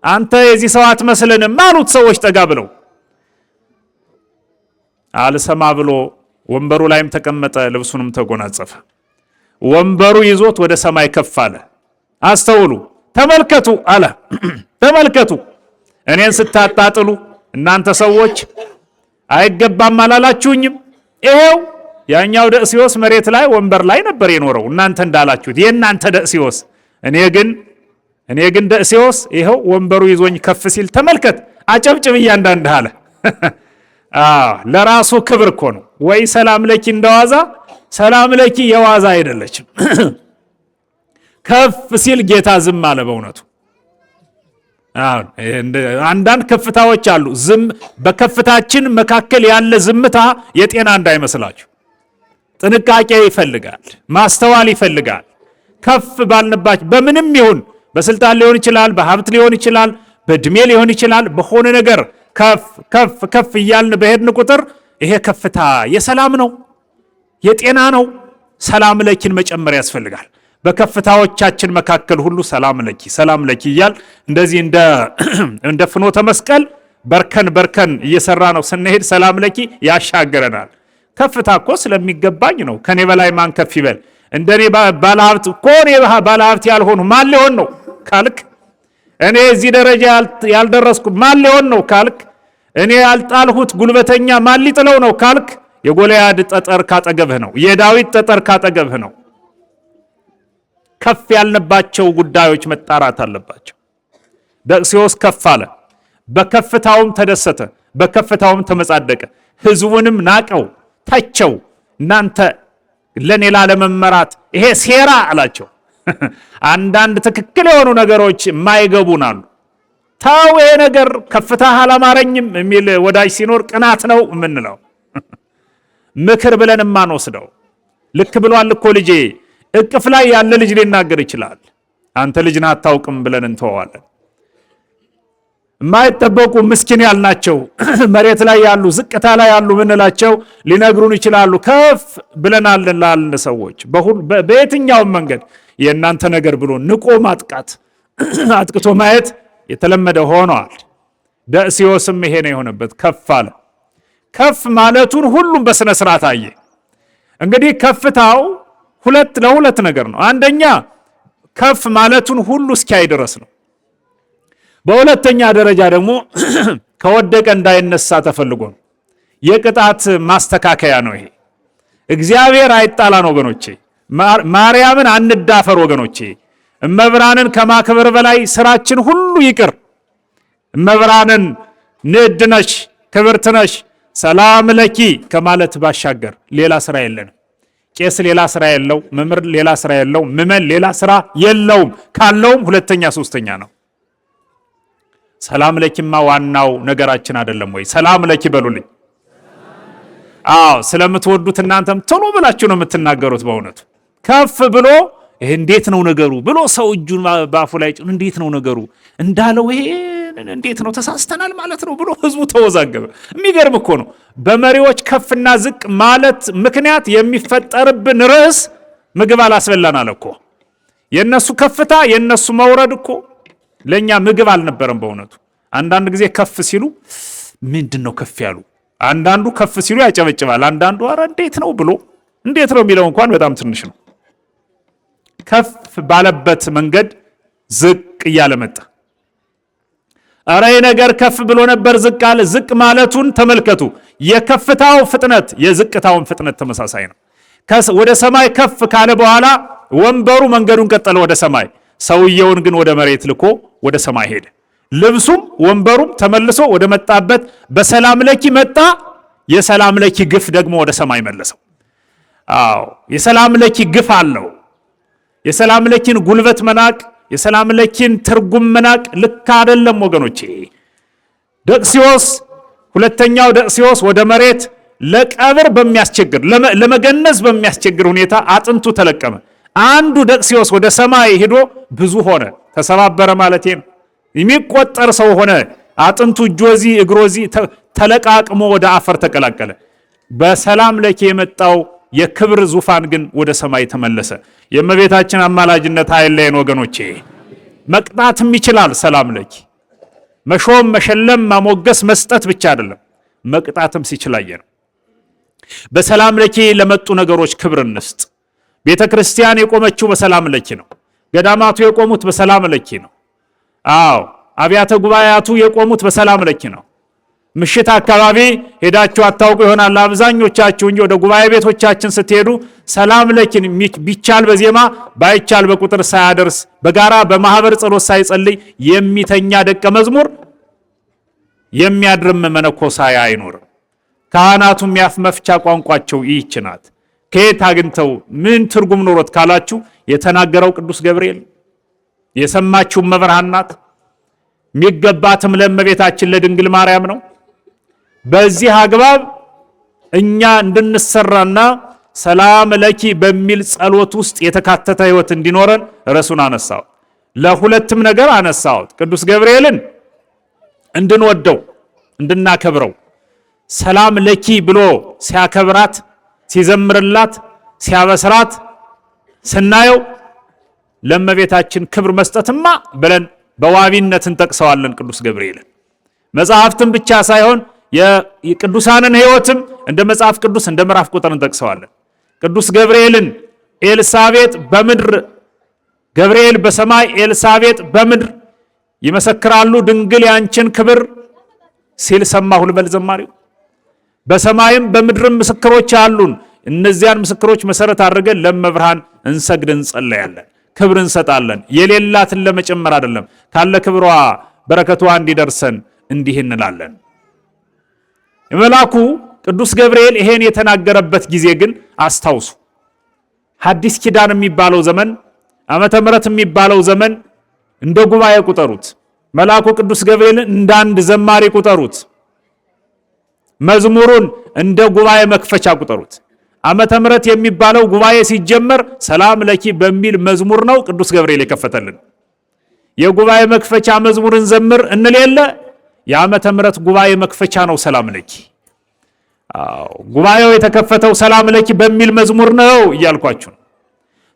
አንተ የዚህ ሰው አትመስልንም አሉት ሰዎች ጠጋ ብለው። አልሰማ ብሎ ወንበሩ ላይም ተቀመጠ፣ ልብሱንም ተጎናጸፈ። ወንበሩ ይዞት ወደ ሰማይ ከፍ አለ። አስተውሉ፣ ተመልከቱ አለ። ተመልከቱ፣ እኔን ስታጣጥሉ እናንተ ሰዎች አይገባም አላላችሁኝም? ይሄው ያኛው ደቅስዮስ መሬት ላይ ወንበር ላይ ነበር የኖረው እናንተ እንዳላችሁት የእናንተ ደቅስዮስ። እኔ ግን ደቅስዮስ ይሄው ወንበሩ ይዞኝ ከፍ ሲል ተመልከት፣ አጨብጭብ እያንዳንድህ አለ። ለራሱ ክብር እኮ ነው። ወይ ሰላም ለኪ እንደዋዛ፣ ሰላም ለኪ የዋዛ አይደለችም። ከፍ ሲል ጌታ ዝም አለ። በእውነቱ አንዳንድ ከፍታዎች አሉ። በከፍታችን መካከል ያለ ዝምታ የጤና እንዳይመስላችሁ። ጥንቃቄ ይፈልጋል፣ ማስተዋል ይፈልጋል። ከፍ ባልንባችሁ በምንም ይሁን በስልጣን ሊሆን ይችላል፣ በሀብት ሊሆን ይችላል፣ በእድሜ ሊሆን ይችላል፣ በሆነ ነገር ከፍ ከፍ ከፍ እያልን በሄድን ቁጥር ይሄ ከፍታ የሰላም ነው፣ የጤና ነው። ሰላም ለኪን መጨመር ያስፈልጋል። በከፍታዎቻችን መካከል ሁሉ ሰላም ለኪ እያል እንደዚህ እንደ ፍኖተ መስቀል በርከን እየሰራ ነው ስንሄድ ሰላም ለኪ ያሻገረናል። ከፍታ እኮ ስለሚገባኝ ነው። ከኔ በላይ ማን ከፍ ይበል? እንደኔ ባለሀብት እኮ እኔ ባለሀብት ያልሆኑ ማን ሊሆን ነው ካልክ እኔ እዚህ ደረጃ ያልደረስኩ ማን ሊሆን ነው ካልክ፣ እኔ ያልጣልሁት ጉልበተኛ ማን ሊጥለው ነው ካልክ፣ የጎልያድ ጠጠር ካጠገብህ ነው። የዳዊት ጠጠር ካጠገብህ ነው። ከፍ ያልንባቸው ጉዳዮች መጣራት አለባቸው። ደቅሲዮስ ከፍ አለ፣ በከፍታውም ተደሰተ፣ በከፍታውም ተመጻደቀ። ህዝቡንም ናቀው፣ ተቸው። እናንተ ለኔ ላለመመራት ይሄ ሴራ አላቸው። አንዳንድ ትክክል የሆኑ ነገሮች የማይገቡን አሉ። ታው ይሄ ነገር ከፍታ አላማረኝም የሚል ወዳጅ ሲኖር ቅናት ነው የምንለው። ምክር ብለን ማንወስደው። ልክ ብሏል እኮ ልጄ። እቅፍ ላይ ያለ ልጅ ሊናገር ይችላል። አንተ ልጅ ነህ አታውቅም ብለን እንተዋለን። የማይጠበቁ ምስኪን ያልናቸው መሬት ላይ ያሉ ዝቅታ ላይ ያሉ ምንላቸው ሊነግሩን ይችላሉ። ከፍ ብለናል ላልን ሰዎች በየትኛውም መንገድ የእናንተ ነገር ብሎ ንቆ ማጥቃት አጥቅቶ ማየት የተለመደ ሆኗል። ደቅሲዮስም ይሄ ነው የሆነበት። ከፍ አለ። ከፍ ማለቱን ሁሉም በስነ ስርዓት አየ። እንግዲህ ከፍታው ለሁለት ነገር ነው። አንደኛ ከፍ ማለቱን ሁሉ እስኪያይ ድረስ ነው። በሁለተኛ ደረጃ ደግሞ ከወደቀ እንዳይነሳ ተፈልጎ ነው። የቅጣት ማስተካከያ ነው ይሄ። እግዚአብሔር አይጣላን ወገኖቼ። ማርያምን አንዳፈር ወገኖቼ። እመብራንን ከማክበር በላይ ስራችን ሁሉ ይቅር። እመብራንን ንዕድ ነሽ፣ ክብርት ነሽ፣ ሰላም ለኪ ከማለት ባሻገር ሌላ ስራ የለንም። ቄስ ሌላ ስራ የለው፣ መምህር ሌላ ስራ የለው፣ ምዕመን ሌላ ስራ የለውም። ካለውም ሁለተኛ ሶስተኛ ነው። ሰላም ለኪማ ዋናው ነገራችን አይደለም ወይ? ሰላም ለኪ በሉልኝ። አዎ ስለምትወዱት እናንተም ቶሎ ብላችሁ ነው የምትናገሩት። በእውነቱ ከፍ ብሎ ይሄ እንዴት ነው ነገሩ ብሎ ሰው እጁን ባፉ ላይ ጭኑ እንዴት ነው ነገሩ እንዳለው ይሄ እንዴት ነው ተሳስተናል ማለት ነው ብሎ ህዝቡ ተወዛገበ። የሚገርም እኮ ነው። በመሪዎች ከፍና ዝቅ ማለት ምክንያት የሚፈጠርብን ርዕስ ምግብ አላስበላን አለ እኮ። የነሱ ከፍታ የነሱ መውረድ እኮ ለኛ ምግብ አልነበረም በእውነቱ። አንዳንድ ጊዜ ከፍ ሲሉ ምንድነው ከፍ ያሉ፣ አንዳንዱ ከፍ ሲሉ ያጨበጭባል፣ አንዳንዱ አረ እንዴት ነው ብሎ እንዴት ነው የሚለው እንኳን በጣም ትንሽ ነው። ከፍ ባለበት መንገድ ዝቅ እያለ መጣ። አረ ነገር ከፍ ብሎ ነበር ዝቅ አለ። ዝቅ ማለቱን ተመልከቱ። የከፍታው ፍጥነት የዝቅታውን ፍጥነት ተመሳሳይ ነው። ወደ ሰማይ ከፍ ካለ በኋላ ወንበሩ መንገዱን ቀጠለ ወደ ሰማይ። ሰውየውን ግን ወደ መሬት ልኮ ወደ ሰማይ ሄደ። ልብሱም ወንበሩም ተመልሶ ወደ መጣበት በሰላም ለኪ መጣ። የሰላም ለኪ ግፍ ደግሞ ወደ ሰማይ መለሰው። አዎ የሰላም ለኪ ግፍ አለው። የሰላም ለኪን ጉልበት መናቅ፣ የሰላም ለኪን ትርጉም መናቅ ልክ አይደለም ወገኖቼ። ደቅሲዮስ ሁለተኛው ደቅሲዮስ ወደ መሬት ለቀብር በሚያስቸግር ለመገነዝ በሚያስቸግር ሁኔታ አጥንቱ ተለቀመ። አንዱ ደቅሲዮስ ወደ ሰማይ ሄዶ ብዙ ሆነ፣ ተሰባበረ ማለት ነው። የሚቆጠር ሰው ሆነ። አጥንቱ እጆዚ እግሮዚ ተለቃቅሞ ወደ አፈር ተቀላቀለ። በሰላም ለኪ የመጣው የክብር ዙፋን ግን ወደ ሰማይ ተመለሰ። የእመቤታችን አማላጅነት አይለየን ወገኖቼ። መቅጣትም ይችላል ሰላም ለኪ። መሾም፣ መሸለም፣ ማሞገስ፣ መስጠት ብቻ አይደለም፣ መቅጣትም ሲችላየ ነው። በሰላም ለኪ ለመጡ ነገሮች ክብር እንስጥ። ቤተ ክርስቲያን የቆመችው በሰላም ለኪ ነው። ገዳማቱ የቆሙት በሰላም ለኪ ነው። አዎ አብያተ ጉባኤያቱ የቆሙት በሰላም ለኪ ነው። ምሽት አካባቢ ሄዳችሁ አታውቁ ይሆናል አብዛኞቻችሁ እንጂ ወደ ጉባኤ ቤቶቻችን ስትሄዱ ሰላም ለኪን ቢቻል በዜማ ባይቻል በቁጥር ሳያደርስ በጋራ በማህበር ጸሎት ሳይጸልይ የሚተኛ ደቀ መዝሙር የሚያድርም መነኮሳይ አይኖርም። ካህናቱም ያፍ መፍቻ ቋንቋቸው ይህች ናት። ከየት አግኝተው ምን ትርጉም ኖሮት ካላችሁ የተናገረው ቅዱስ ገብርኤል የሰማችው መብርሃን ናት። የሚገባትም ለእመቤታችን ለድንግል ማርያም ነው። በዚህ አግባብ እኛ እንድንሰራና ሰላም ለኪ በሚል ጸሎት ውስጥ የተካተተ ህይወት እንዲኖረን ርዕሱን አነሳው። ለሁለትም ነገር አነሳው። ቅዱስ ገብርኤልን እንድንወደው እንድናከብረው፣ ሰላም ለኪ ብሎ ሲያከብራት ሲዘምርላት ሲያበስራት ስናየው ለእመቤታችን ክብር መስጠትማ ብለን በዋቢነት እንጠቅሰዋለን ቅዱስ ገብርኤልን። መጽሐፍትን ብቻ ሳይሆን የቅዱሳንን ህይወትም እንደ መጽሐፍ ቅዱስ እንደ ምዕራፍ ቁጥር እንጠቅሰዋለን። ቅዱስ ገብርኤልን ኤልሳቤጥ በምድር ገብርኤል በሰማይ ኤልሳቤጥ በምድር ይመሰክራሉ ድንግል ያንቺን ክብር ሲል ሰማሁ ልበል ዘማሪው። በሰማይም በምድርም ምስክሮች አሉን። እነዚያን ምስክሮች መሰረት አድርገን ለመብርሃን እንሰግድ እንጸለያለን፣ ክብር እንሰጣለን። የሌላትን ለመጨመር አይደለም፣ ካለ ክብሯ በረከቷ እንዲደርሰን እንዲህ እንላለን። መልአኩ ቅዱስ ገብርኤል ይሄን የተናገረበት ጊዜ ግን አስታውሱ። ሐዲስ ኪዳን የሚባለው ዘመን፣ ዓመተ ምሕረት የሚባለው ዘመን እንደ ጉባኤ ቁጠሩት። መልአኩ ቅዱስ ገብርኤልን እንደ አንድ ዘማሪ ቁጠሩት። መዝሙሩን እንደ ጉባኤ መክፈቻ ቁጠሩት። ዓመተ ምሕረት የሚባለው ጉባኤ ሲጀመር ሰላም ለኪ በሚል መዝሙር ነው ቅዱስ ገብርኤል የከፈተልን። የጉባኤ መክፈቻ መዝሙርን ዘምር እንል የለ? የዓመተ ምሕረት ጉባኤ መክፈቻ ነው ሰላም ለኪ። ጉባኤው የተከፈተው ሰላም ለኪ በሚል መዝሙር ነው እያልኳችሁ።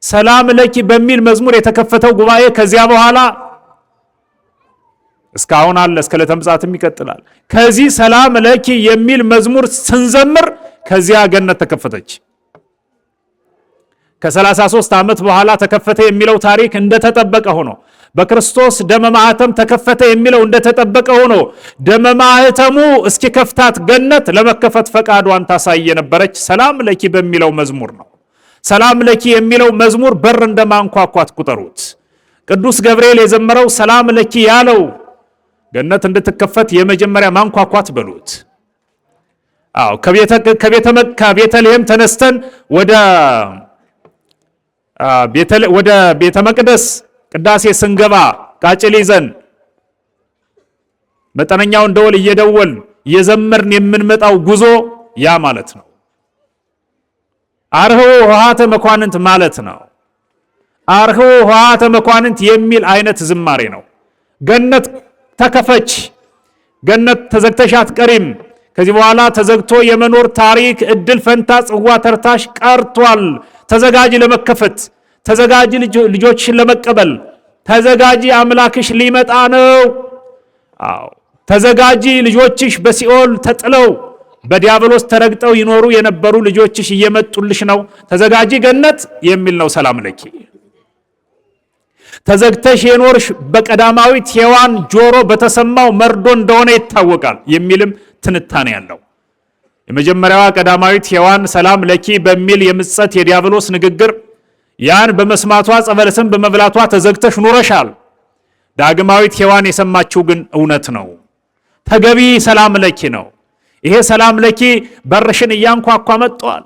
ሰላም ለኪ በሚል መዝሙር የተከፈተው ጉባኤ ከዚያ በኋላ እስካሁን አለ፣ እስከ ዕለተ ምጽአትም ይቀጥላል። ከዚህ ሰላም ለኪ የሚል መዝሙር ስንዘምር ከዚያ ገነት ተከፈተች። ከ33 ዓመት በኋላ ተከፈተ የሚለው ታሪክ እንደተጠበቀ ሆኖ በክርስቶስ ደመ ማኅተም ተከፈተ የሚለው እንደተጠበቀ ሆኖ ደመ ማኅተሙ እስኪከፍታት ገነት ለመከፈት ፈቃዷን ታሳይ የነበረች ሰላም ለኪ በሚለው መዝሙር ነው። ሰላም ለኪ የሚለው መዝሙር በር እንደማንኳኳት ቁጠሩት። ቅዱስ ገብርኤል የዘመረው ሰላም ለኪ ያለው ገነት እንድትከፈት የመጀመሪያ ማንኳኳት በሉት። ከቤተልሔም ተነስተን ወደ ቤተ መቅደስ ቅዳሴ ስንገባ ቃጭል ይዘን መጠነኛውን ደወል እየደወል እየዘመርን የምንመጣው ጉዞ ያ ማለት ነው። አርኅዉ ኆኃተ መኳንንት ማለት ነው። አርኅዉ ኆኃተ መኳንንት የሚል አይነት ዝማሬ ነው። ገነት ተከፈች፣ ገነት ተዘግተሽ አትቀሪም። ከዚህ በኋላ ተዘግቶ የመኖር ታሪክ እድል ፈንታ ጽዋ ተርታሽ ቀርቷል። ተዘጋጂ ለመከፈት፣ ተዘጋጂ ልጆችሽን ለመቀበል፣ ተዘጋጂ አምላክሽ ሊመጣ ነው። ተዘጋጂ ልጆችሽ በሲኦል ተጥለው በዲያብሎስ ተረግጠው ይኖሩ የነበሩ ልጆችሽ እየመጡልሽ ነው። ተዘጋጂ ገነት የሚል ነው ሰላም ለኪ። ተዘግተሽ የኖርሽ በቀዳማዊት ሔዋን ጆሮ በተሰማው መርዶ እንደሆነ ይታወቃል የሚልም ትንታኔ ያለው የመጀመሪያዋ ቀዳማዊት ሔዋን ሰላም ለኪ በሚል የምጸት የዲያብሎስ ንግግር ያን በመስማቷ ጸበለስን በመብላቷ ተዘግተሽ ኑረሻል። ዳግማዊት ሔዋን የሰማችው ግን እውነት ነው፣ ተገቢ ሰላም ለኪ ነው። ይሄ ሰላም ለኪ በርሽን እያንኳኳ መጥቷል።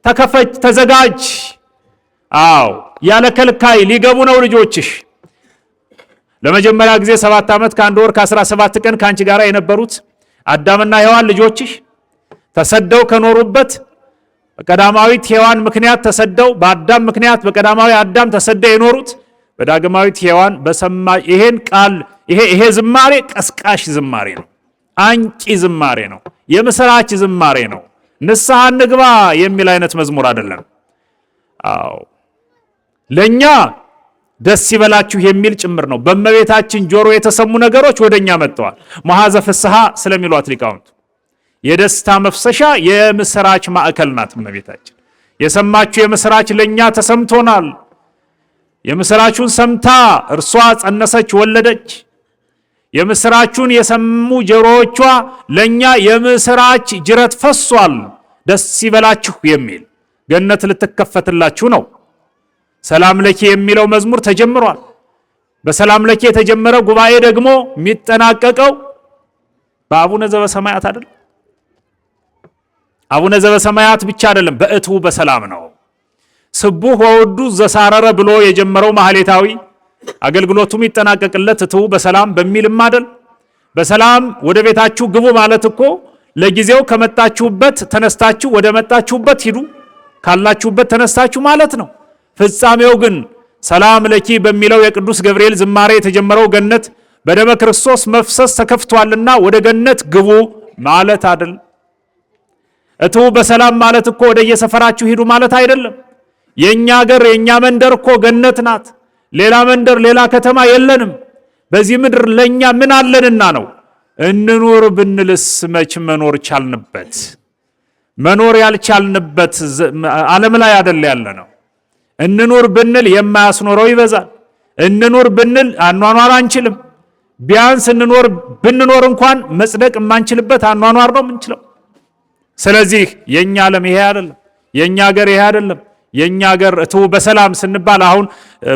ተከፈች፣ ተዘጋጅ። ያለ ከልካይ ሊገቡ ነው ልጆችሽ። ለመጀመሪያ ጊዜ 7 ዓመት ከ1 ወር ከ17 ቀን ካንቺ ጋር የነበሩት አዳምና ሔዋን ልጆችሽ ተሰደው ከኖሩበት በቀዳማዊት ሔዋን ምክንያት ተሰደው በአዳም ምክንያት በቀዳማዊ አዳም ተሰደው የኖሩት በዳግማዊት ሔዋን በሰማ ይሄን ቃል ይሄ ዝማሬ ቀስቃሽ ዝማሬ ነው፣ አንቂ ዝማሬ ነው፣ የምስራች ዝማሬ ነው። ንስሐ እንግባ የሚል አይነት መዝሙር አይደለም። ለኛ ደስ ይበላችሁ የሚል ጭምር ነው። በእመቤታችን ጆሮ የተሰሙ ነገሮች ወደኛ መጥተዋል። መሐዘ ፍስሐ ስለሚሏት ሊቃውንት የደስታ መፍሰሻ የምስራች ማዕከል ናት እመቤታችን። የሰማችሁ የምስራች ለኛ ተሰምቶናል። የምስራቹን ሰምታ እርሷ ጸነሰች፣ ወለደች። የምስራቹን የሰሙ ጆሮዎቿ ለኛ የምስራች ጅረት ፈሷል። ደስ ይበላችሁ የሚል ገነት ልትከፈትላችሁ ነው። ሰላም ለኪ የሚለው መዝሙር ተጀምሯል። በሰላም ለኪ የተጀመረ ጉባኤ ደግሞ የሚጠናቀቀው በአቡነ ዘበሰማያት አይደል? አቡነ ዘበሰማያት ብቻ አይደለም፣ በእትው በሰላም ነው። ስቡሕ ወውዱስ ዘሳረረ ብሎ የጀመረው ማህሌታዊ አገልግሎቱ የሚጠናቀቅለት እትው በሰላም በሚልም አይደል? በሰላም ወደ ቤታችሁ ግቡ ማለት እኮ ለጊዜው ከመጣችሁበት ተነስታችሁ ወደ መጣችሁበት ሂዱ፣ ካላችሁበት ተነስታችሁ ማለት ነው። ፍጻሜው ግን ሰላም ለኪ በሚለው የቅዱስ ገብርኤል ዝማሬ የተጀመረው ገነት በደመ ክርስቶስ መፍሰስ ተከፍቷልና ወደ ገነት ግቡ ማለት አይደል? እትው በሰላም ማለት እኮ ወደ የሰፈራችሁ ሂዱ ማለት አይደለም። የኛ ሀገር የኛ መንደር እኮ ገነት ናት። ሌላ መንደር ሌላ ከተማ የለንም። በዚህ ምድር ለኛ ምን አለንና ነው? እንኑር ብንልስ መች መኖር ቻልንበት? መኖር ያልቻልንበት ዓለም ላይ አይደል ያለ ነው። እንኑር ብንል የማያስኖረው ይበዛል። እንኑር ብንል አኗኗር አንችልም። ቢያንስ ብንኖር እንኳን መጽደቅ የማንችልበት አኗኗር ነው የምንችለው። ስለዚህ የኛ ዓለም ይሄ አይደለም፣ የኛ ሀገር ይሄ አይደለም። የኛ ሀገር እትው በሰላም ስንባል አሁን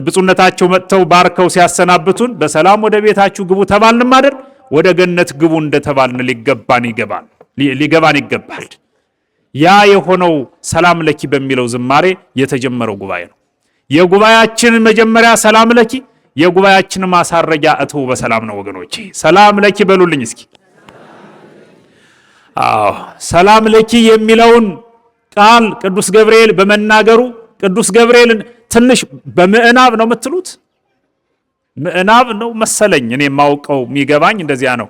ብፁዕነታቸው መጥተው ባርከው ሲያሰናብቱን በሰላም ወደ ቤታችሁ ግቡ ተባልንም አይደል? ወደ ገነት ግቡ እንደተባልን ሊገባን ይገባል። ያ የሆነው ሰላም ለኪ በሚለው ዝማሬ የተጀመረው ጉባኤ ነው። የጉባኤያችን መጀመሪያ ሰላም ለኪ፣ የጉባኤያችን ማሳረጊያ እትው በሰላም ነው። ወገኖቼ ሰላም ለኪ በሉልኝ እስኪ። ሰላም ለኪ የሚለውን ቃል ቅዱስ ገብርኤል በመናገሩ ቅዱስ ገብርኤልን ትንሽ በምዕናብ ነው የምትሉት? ምዕናብ ነው መሰለኝ፣ እኔ የማውቀው የሚገባኝ እንደዚያ ነው።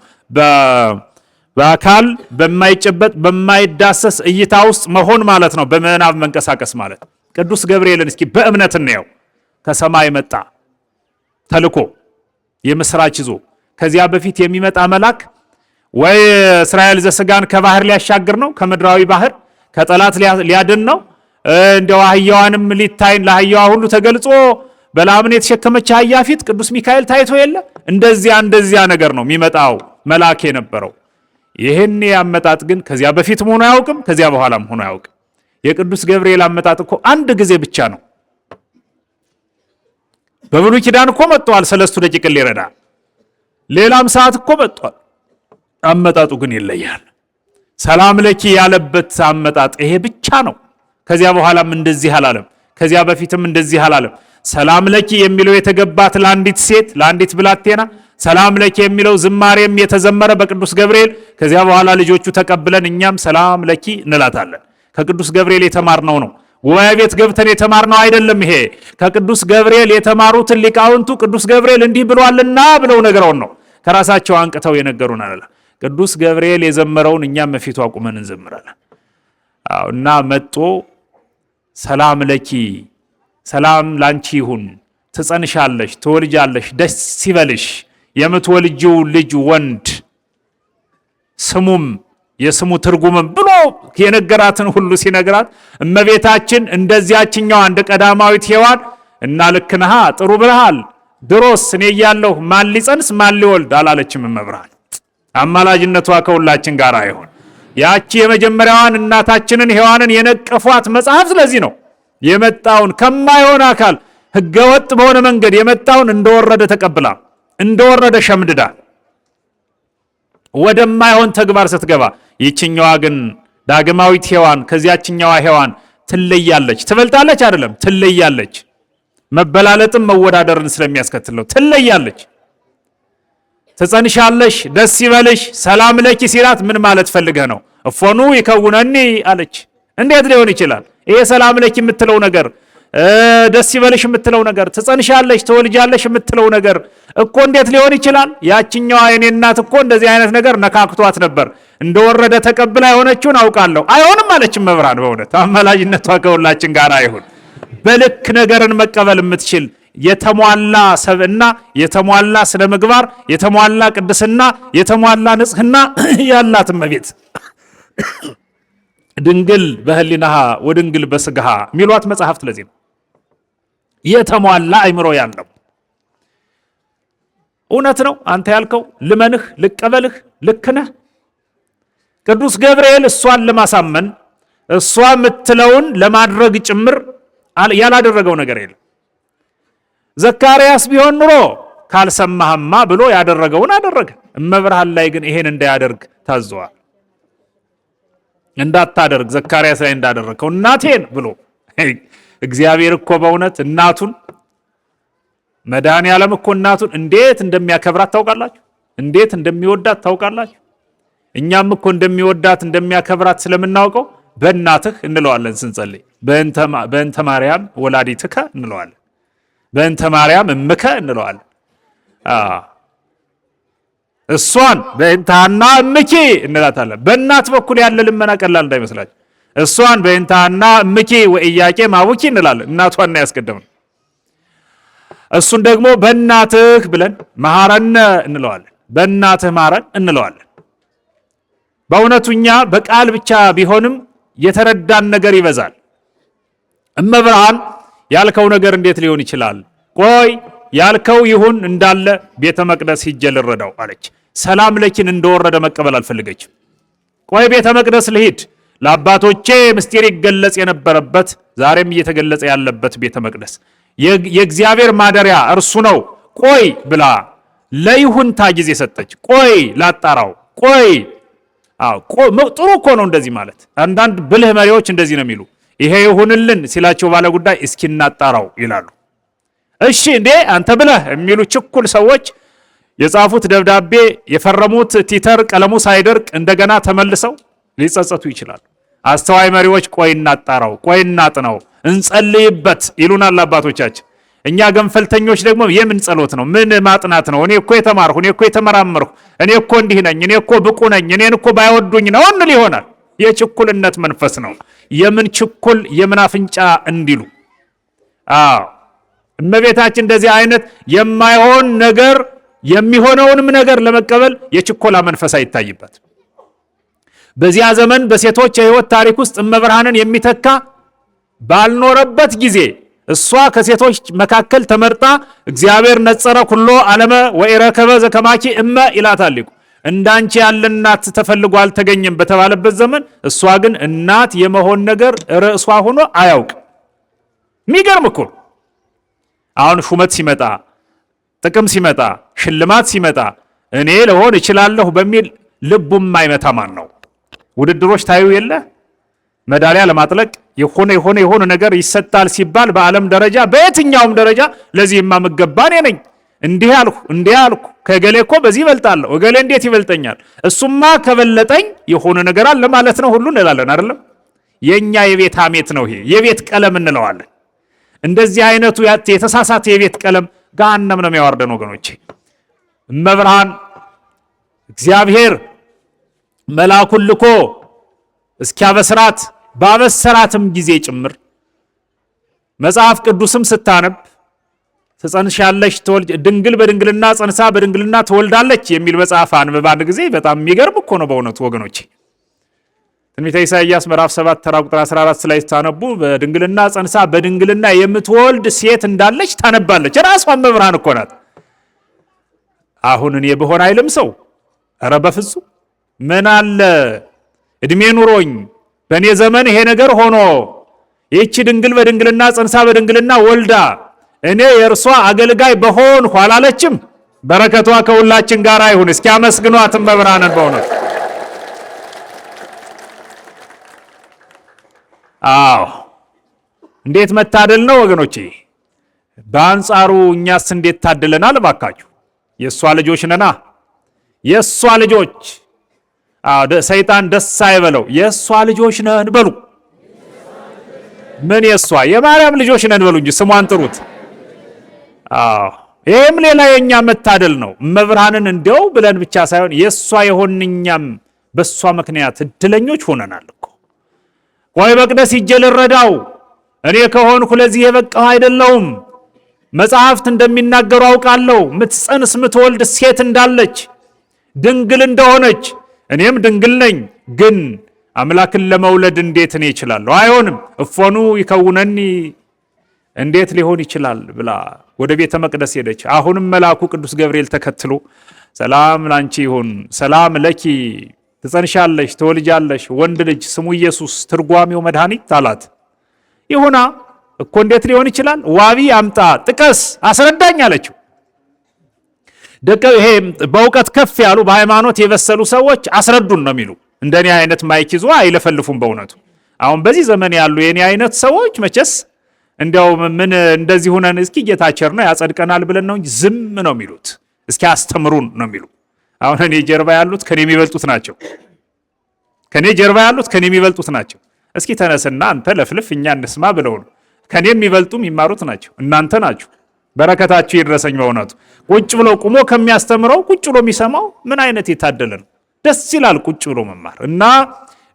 በአካል በማይጨበጥ በማይዳሰስ እይታ ውስጥ መሆን ማለት ነው በምዕናብ መንቀሳቀስ ማለት። ቅዱስ ገብርኤልን እስኪ በእምነት እንየው። ከሰማይ መጣ ተልኮ የምስራች ይዞ። ከዚያ በፊት የሚመጣ መልአክ ወይ እስራኤል ዘስጋን ከባህር ሊያሻግር ነው፣ ከምድራዊ ባህር ከጠላት ሊያድን ነው። እንደው አህያዋንም ሊታይን ለአህያዋ ሁሉ ተገልጾ በለዓምን የተሸከመች አህያ ፊት ቅዱስ ሚካኤል ታይቶ የለ? እንደዚያ ነገር ነው የሚመጣው መልአክ የነበረው። ይህን አመጣጥ ግን ከዚያ በፊትም ሆኖ አያውቅም፣ ከዚያ በኋላም ሆኖ አያውቅም። የቅዱስ ገብርኤል አመጣጥ እኮ አንድ ጊዜ ብቻ ነው። በብሉይ ኪዳን እኮ መጥቷል፣ 3 ደቂቅ ሊረዳ ሌላም ሰዓት እኮ መጥቷል። አመጣጡ ግን ይለያል። ሰላም ለኪ ያለበት አመጣጥ ይሄ ብቻ ነው። ከዚያ በኋላም እንደዚህ አላለም፣ ከዚያ በፊትም እንደዚህ አላለም። ሰላም ለኪ የሚለው የተገባት ለአንዲት ሴት ለአንዲት ብላቴና፣ ሰላም ለኪ የሚለው ዝማሬም የተዘመረ በቅዱስ ገብርኤል። ከዚያ በኋላ ልጆቹ ተቀብለን እኛም ሰላም ለኪ እንላታለን። ከቅዱስ ገብርኤል የተማርነው ነው። ጉባኤ ቤት ገብተን የተማርነው አይደለም። ይሄ ከቅዱስ ገብርኤል የተማሩትን ሊቃውንቱ ቅዱስ ገብርኤል እንዲህ ብሏልና ብለው ነገረውን ነው ከራሳቸው አንቅተው የነገሩን አለ። ቅዱስ ገብርኤል የዘመረውን እኛም መፊቱ አቁመን እንዘምራለን። እና መጦ ሰላም ለኪ ሰላም ላንቺ ይሁን፣ ትጸንሻለሽ፣ ትወልጃለሽ፣ ደስ ይበልሽ፣ የምትወልጂው ልጅ ወንድ ስሙም የስሙ ትርጉምም ብሎ የነገራትን ሁሉ ሲነግራት እመቤታችን እንደዚያችኛዋ እንደ ቀዳማዊት ሔዋን እና ልክ ነሃ ጥሩ ብለሃል፣ ድሮስ እኔ እያለሁ ማን ሊጸንስ ማን ሊወልድ አላለችም። እመብርሃን አማላጅነቷ ከሁላችን ጋር ይሁን። ያቺ የመጀመሪያዋን እናታችንን ሔዋንን የነቀፏት መጽሐፍ ስለዚህ ነው። የመጣውን ከማይሆን አካል ሕገወጥ በሆነ መንገድ የመጣውን እንደወረደ ተቀብላ እንደወረደ ሸምድዳ ወደማይሆን ተግባር ስትገባ፣ ይችኛዋ ግን ዳግማዊት ሔዋን ከዚያችኛዋ ሔዋን ትለያለች። ትበልጣለች አይደለም፣ ትለያለች። መበላለጥም መወዳደርን ስለሚያስከትል ነው። ትለያለች። ትጸንሻለሽ፣ ደስ ይበልሽ፣ ሰላም ለኪ ሲላት ምን ማለት ፈልገህ ነው? እፎኑ ይከውነኒ አለች። እንዴት ሊሆን ይችላል? ይሄ ሰላም ለኪ የምትለው ነገር፣ ደስ ይበልሽ የምትለው ነገር፣ ትጸንሻለሽ፣ ትወልጃለሽ የምትለው ነገር እኮ እንዴት ሊሆን ይችላል? ያችኛዋ የኔ እናት እኮ እንደዚህ አይነት ነገር ነካክቷት ነበር። እንደወረደ ተቀብላ የሆነችውን አውቃለሁ። አይሆንም አለችም መብራን። በእውነት አማላጅነቷ ከሁላችን ጋር አይሁን። በልክ ነገርን መቀበል የምትችል የተሟላ ሰብእና፣ የተሟላ ስነ ምግባር፣ የተሟላ ቅድስና፣ የተሟላ ንጽህና ያላት እመቤት ድንግል በህሊናሃ ወድንግል በስጋሃ የሚሏት መጽሐፍት ለዚህ ነው። የተሟላ አእምሮ ያለው እውነት ነው። አንተ ያልከው ልመንህ፣ ልቀበልህ፣ ልክ ነህ። ቅዱስ ገብርኤል እሷን ለማሳመን እሷ የምትለውን ለማድረግ ጭምር ያላደረገው ነገር የለም። ዘካርያስ ቢሆን ኑሮ ካልሰማህማ ብሎ ያደረገውን አደረገ። እመብርሃን ላይ ግን ይሄን እንዳያደርግ ታዘዋል። እንዳታደርግ ዘካርያስ ላይ እንዳደረገው እናቴን ብሎ እግዚአብሔር እኮ በእውነት እናቱን መድኃኔዓለም እኮ እናቱን እንዴት እንደሚያከብራት ታውቃላችሁ? እንዴት እንደሚወዳት ታውቃላችሁ? እኛም እኮ እንደሚወዳት እንደሚያከብራት ስለምናውቀው በእናትህ እንለዋለን ስንጸልይ። በእንተ ማርያም ወላዲትከ እንለዋለን። በእንተ ማርያም እምከ እንለዋለን። እሷን በእንተ ሐና እምኪ እንላታለን። በእናት በኩል ያለ ልመና ቀላል እንዳይመስላችሁ። እሷን በእንተ ሐና እምኪ ወኢያቄም አቡኪ እንላለን። እናቷን ያስቀደምን። እሱን ደግሞ በእናትህ ብለን መሐረነ እንለዋለን። በእናትህ ማረን እንለዋለን። በእውነቱ እኛ በቃል ብቻ ቢሆንም የተረዳን ነገር ይበዛል። እመብርሃን ያልከው ነገር እንዴት ሊሆን ይችላል? ቆይ ያልከው ይሁን እንዳለ ቤተ መቅደስ ሂጄ ልረዳው አለች። ሰላም ለኪን እንደወረደ መቀበል አልፈልገችም። ቆይ ቤተ መቅደስ ልሂድ፣ ለአባቶቼ ምስጢር ይገለጽ የነበረበት ዛሬም እየተገለጸ ያለበት ቤተ መቅደስ የእግዚአብሔር ማደሪያ እርሱ ነው። ቆይ ብላ ለይሁንታ ጊዜ ሰጠች። ቆይ ላጣራው፣ ቆይ ጥሩ እኮ ነው እንደዚህ ማለት። አንዳንድ ብልህ መሪዎች እንደዚህ ነው የሚሉ፣ ይሄ ይሁንልን ሲላቸው ባለ ጉዳይ እስኪ እናጣራው ይላሉ። እሺ እንዴ አንተ ብለህ የሚሉ ችኩል ሰዎች የጻፉት ደብዳቤ የፈረሙት ቲተር ቀለሙ ሳይደርቅ እንደገና ተመልሰው ሊጸጸቱ ይችላሉ። አስተዋይ መሪዎች ቆይ እናጣራው፣ ቆይ እናጥናው፣ እንጸልይበት ይሉናል አባቶቻችን። እኛ ገንፈልተኞች ደግሞ የምን ጸሎት ነው? ምን ማጥናት ነው? እኔ እኮ የተማርሁ፣ እኔ እኮ የተመራመርሁ፣ እኔ እኮ እንዲህ ነኝ፣ እኔ እኮ ብቁ ነኝ፣ እኔን እኮ ባይወዱኝ ነው እንል ይሆናል። የችኩልነት መንፈስ ነው። የምን ችኩል የምን አፍንጫ እንዲሉ። እመቤታችን እንደዚህ አይነት የማይሆን ነገር የሚሆነውንም ነገር ለመቀበል የችኮላ መንፈስ አይታይበት። በዚያ ዘመን በሴቶች የህይወት ታሪክ ውስጥ እመብርሃንን የሚተካ ባልኖረበት ጊዜ እሷ ከሴቶች መካከል ተመርጣ እግዚአብሔር ነጸረ ኩሎ ዓለመ ወኢረከበ ዘከማኪ እመ ይላታል ሊቁ። እንዳንቺ ያለ እናት ተፈልጎ አልተገኘም በተባለበት ዘመን እሷ ግን እናት የመሆን ነገር ርዕሷ ሆኖ አያውቅ። የሚገርም እኮ አሁን ሹመት ሲመጣ፣ ጥቅም ሲመጣ፣ ሽልማት ሲመጣ እኔ ልሆን እችላለሁ በሚል ልቡም አይመታ ማን ነው? ውድድሮች ታዩ የለ መዳሊያ ለማጥለቅ የሆነ ነገር ይሰጣል ሲባል በዓለም ደረጃ በየትኛውም ደረጃ ለዚህማ መገባ እኔ ነኝ፣ እንዲህ አልኩ፣ ከገሌ እኮ በዚህ ይበልጣለሁ፣ እገሌ እንዴት ይበልጠኛል፣ እሱማ ከበለጠኝ የሆነ ነገር አለ ማለት ነው ሁሉ እንላለን አይደለም? የኛ የቤት ሐሜት ነው ይሄ፣ የቤት ቀለም እንለዋለን። እንደዚህ አይነቱ የተሳሳተ የቤት ቀለም ገሃነም ነው የሚያወርደን ወገኖቼ። እመብርሃን እግዚአብሔር መልአኩን ልኮ እስኪያበስራት ባበሰራትም ጊዜ ጭምር መጽሐፍ ቅዱስም ስታነብ ትጸንሻለሽ፣ ድንግል በድንግልና ጸንሳ በድንግልና ትወልዳለች የሚል መጽሐፍ አንብባ አንድ ጊዜ በጣም የሚገርም እኮ ነው በእውነቱ ወገኖቼ። ትንቢተ ኢሳይያስ ምዕራፍ 7 ተራ ቁጥር 14 ላይ ስታነቡ በድንግልና ጸንሳ በድንግልና የምትወልድ ሴት እንዳለች ታነባለች። ራሷ እመብርሃን እኮ ናት። አሁን እኔ ብሆን አይልም ሰው፣ ኧረ በፍጹም ምን አለ እድሜ ኑሮኝ በእኔ ዘመን ይሄ ነገር ሆኖ ይህቺ ድንግል በድንግልና ጸንሳ በድንግልና ወልዳ እኔ የእርሷ አገልጋይ በሆን አላለችም። በረከቷ ከሁላችን ጋር ይሁን። እስኪ አመስግኗት እመብርሃንን በእውነት። እንዴት መታደል ነው ወገኖቼ። በአንጻሩ እኛስ እንዴት ታድለናል ባካችሁ። የእሷ ልጆች ነና፣ የእሷ ልጆች። ሰይጣን ደስ አይበለው። የእሷ ልጆች ነን በሉ። ምን የእሷ የማርያም ልጆች ነን በሉ እንጂ ስሟን ጥሩት። ይህም ሌላ የእኛ መታደል ነው። እመብርሃንን እንዲያው ብለን ብቻ ሳይሆን የእሷ የሆን እኛም በእሷ ምክንያት እድለኞች ሆነናል እኮ። ቆይ መቅደስ ሂጄ ልረዳው፣ እኔ ከሆንኩ ለዚህ የበቃሁ አይደለሁም። መጽሐፍት እንደሚናገሩ አውቃለሁ። ምትጸንስ ምትወልድ ሴት እንዳለች ድንግል እንደሆነች እኔም ድንግል ነኝ። ግን አምላክን ለመውለድ እንዴት እኔ እችላለሁ? አይሆንም። እፎኑ ይከውነኒ እንዴት ሊሆን ይችላል ብላ ወደ ቤተ መቅደስ ሄደች። አሁንም መልአኩ ቅዱስ ገብርኤል ተከትሎ ሰላም ላንቺ ይሁን፣ ሰላም ለኪ፣ ትጸንሻለሽ፣ ትወልጃለሽ ወንድ ልጅ ስሙ ኢየሱስ፣ ትርጓሜው መድኃኒት አላት። ይሁና እኮ እንዴት ሊሆን ይችላል? ዋቢ አምጣ፣ ጥቀስ፣ አስረዳኝ አለችው። ይሄ በእውቀት ከፍ ያሉ በሃይማኖት የበሰሉ ሰዎች አስረዱን ነው የሚሉ። እንደኔ አይነት ማይክ ይዞ አይለፈልፉም በእውነቱ። አሁን በዚህ ዘመን ያሉ የኔ አይነት ሰዎች መቼስ እንዲያው ምን እንደዚህ ሆነን እስኪ ጌታቸር ነው ያጸድቀናል ብለን ነው እንጂ ዝም ነው የሚሉት። እስኪ አስተምሩን ነው የሚሉ። አሁን እኔ ጀርባ ያሉት ከኔ የሚበልጡት ናቸው። ከኔ ጀርባ ያሉት ከኔ የሚበልጡት ናቸው። እስኪ ተነስና አንተ ለፍልፍ እኛ እንስማ ብለው ነው። ከኔ የሚበልጡ የሚማሩት ናቸው። እናንተ ናችሁ። በረከታችሁ ይድረሰኝ በእውነቱ። ቁጭ ብሎ ቁሞ ከሚያስተምረው ቁጭ ብሎ የሚሰማው ምን አይነት የታደለ ነው። ደስ ይላል ቁጭ ብሎ መማር። እና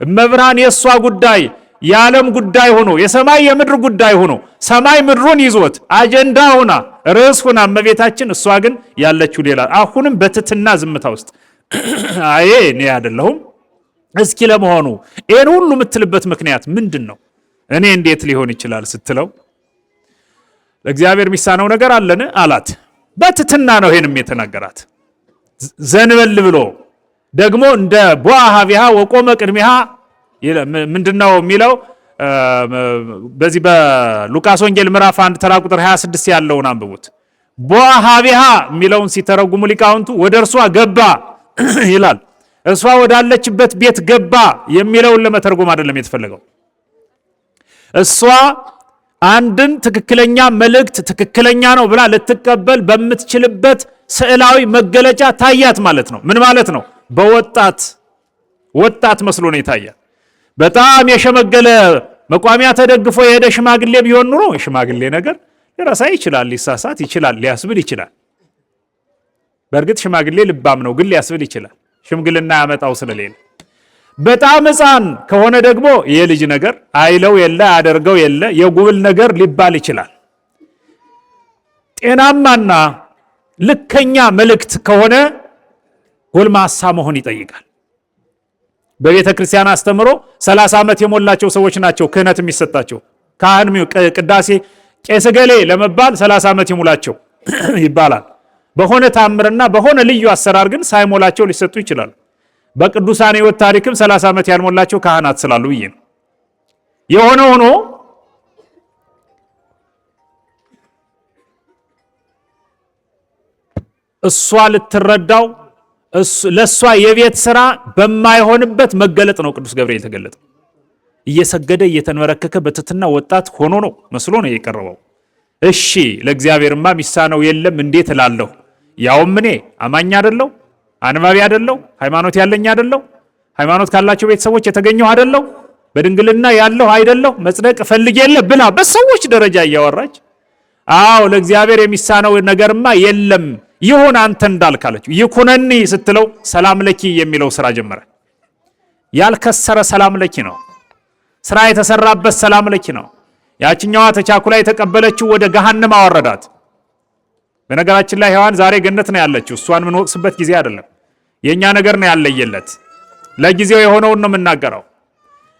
እመብርሃን የእሷ ጉዳይ የዓለም ጉዳይ ሆኖ የሰማይ የምድር ጉዳይ ሆኖ ሰማይ ምድሩን ይዞት አጀንዳ ሆና ርዕስ ሆና እመቤታችን፣ እሷ ግን ያለችው ሌላ። አሁንም በትትና ዝምታ ውስጥ አዬ እኔ አይደለሁም። እስኪ ለመሆኑ ይህን ሁሉ የምትልበት ምክንያት ምንድን ነው? እኔ እንዴት ሊሆን ይችላል ስትለው ለእግዚአብሔር የሚሳነው ነገር አለን አላት። በትትና ነው ይሄንም የተናገራት። ዘንበል ብሎ ደግሞ እንደ ቦአ ሀቢሃ ወቆመ ቅድሚሃ ምንድነው የሚለው? በዚህ በሉቃስ ወንጌል ምዕራፍ 1 ተራ ቁጥር 26 ያለውን አንብቡት። ቦአ ሀቢሃ የሚለውን ሲተረጉሙ ሊቃውንቱ ወደ እርሷ ገባ ይላል። እርሷ ወዳለችበት ቤት ገባ የሚለውን ለመተርጎም አይደለም የተፈለገው። እሷ አንድን ትክክለኛ መልእክት ትክክለኛ ነው ብላ ልትቀበል በምትችልበት ስዕላዊ መገለጫ ታያት ማለት ነው። ምን ማለት ነው? ወጣት መስሎ ነው የታያት። በጣም የሸመገለ መቋሚያ ተደግፎ የሄደ ሽማግሌ ቢሆን ኑሮ የሽማግሌ ነገር ሊረሳ ይችላል፣ ሊሳሳት ይችላል፣ ሊያስብል ይችላል። በእርግጥ ሽማግሌ ልባም ነው፣ ግን ሊያስብል ይችላል፣ ሽምግልና ያመጣው ስለሌለ። በጣም ሕፃን ከሆነ ደግሞ የልጅ ነገር አይለው የለ አደርገው የለ የጉብል ነገር ሊባል ይችላል። ጤናማና ልከኛ መልእክት ከሆነ ጎልማሳ መሆን ይጠይቃል። በቤተ ክርስቲያን አስተምሮ 30 ዓመት የሞላቸው ሰዎች ናቸው ክህነት የሚሰጣቸው። ካህን ቅዳሴ ቄስ ገሌ ለመባል 30 ዓመት ይሙላቸው ይባላል። በሆነ ታምርና በሆነ ልዩ አሰራር ግን ሳይሞላቸው ሊሰጡ ይችላሉ። በቅዱሳን ሕይወት ታሪክም 30 ዓመት ያልሞላቸው ካህናት ስላሉ ብዬ ነው። የሆነ ሆኖ እሷ ልትረዳው ለሷ የቤት ስራ በማይሆንበት መገለጥ ነው ቅዱስ ገብርኤል የተገለጠው። እየሰገደ እየተንበረከከ በትትና ወጣት ሆኖ ነው መስሎ ነው የቀረበው። እሺ ለእግዚአብሔርማ ሚሳነው የለም እንዴት እላለሁ? ያውም እኔ አማኝ አይደለው? አንባቢ አይደለው? ሃይማኖት ያለኝ አይደለው? ሃይማኖት ካላቸው ቤተሰቦች የተገኘው አይደለው? በድንግልና ያለው አይደለው? መጽደቅ ፈልግ የለ ብላ በሰዎች ደረጃ እያወራች አዎ ለእግዚአብሔር የሚሳነው ነገርማ የለም ይሁን አንተ እንዳልካለችው ይኩነኒ ስትለው ሰላም ለኪ የሚለው ስራ ጀመረ። ያልከሰረ ሰላም ለኪ ነው። ስራ የተሰራበት ሰላም ለኪ ነው። ያችኛዋ ተቻኩላ የተቀበለችው ወደ ገሃነም አወረዳት። በነገራችን ላይ ሔዋን ዛሬ ገነት ነው ያለችው። እሷን ምን ወቅስበት ጊዜ አይደለም። የኛ ነገር ነው ያለየለት። ለጊዜው የሆነውን ነው የምናገረው።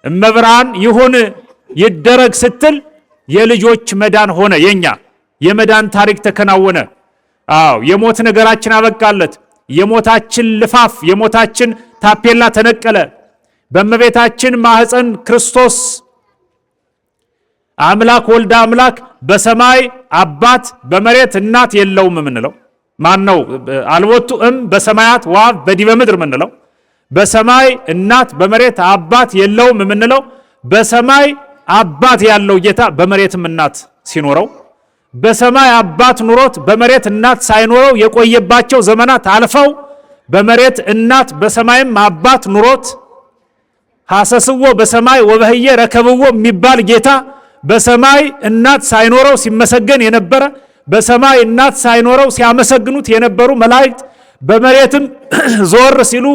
እመብርሃን ይሁን ይደረግ ስትል የልጆች መዳን ሆነ። የኛ የመዳን ታሪክ ተከናወነ። አዎ የሞት ነገራችን አበቃለት። የሞታችን ልፋፍ የሞታችን ታፔላ ተነቀለ። በእመቤታችን ማህፀን ክርስቶስ አምላክ ወልደ አምላክ በሰማይ አባት በመሬት እናት የለውም የምንለው ማን ነው? አልቦቱ በሰማያት ወአብ በዲበ ምድር የምንለው በሰማይ እናት በመሬት አባት የለውም የምንለው በሰማይ አባት ያለው ጌታ በመሬትም እናት ሲኖረው በሰማይ አባት ኑሮት በመሬት እናት ሳይኖረው የቆየባቸው ዘመናት አልፈው በመሬት እናት በሰማይም አባት ኑሮት ሐሰስዎ በሰማይ ወበህየ ረከብዎ የሚባል ጌታ በሰማይ እናት ሳይኖረው ሲመሰገን የነበረ በሰማይ እናት ሳይኖረው ሲያመሰግኑት የነበሩ መላእክት በመሬትም ዞር ሲሉ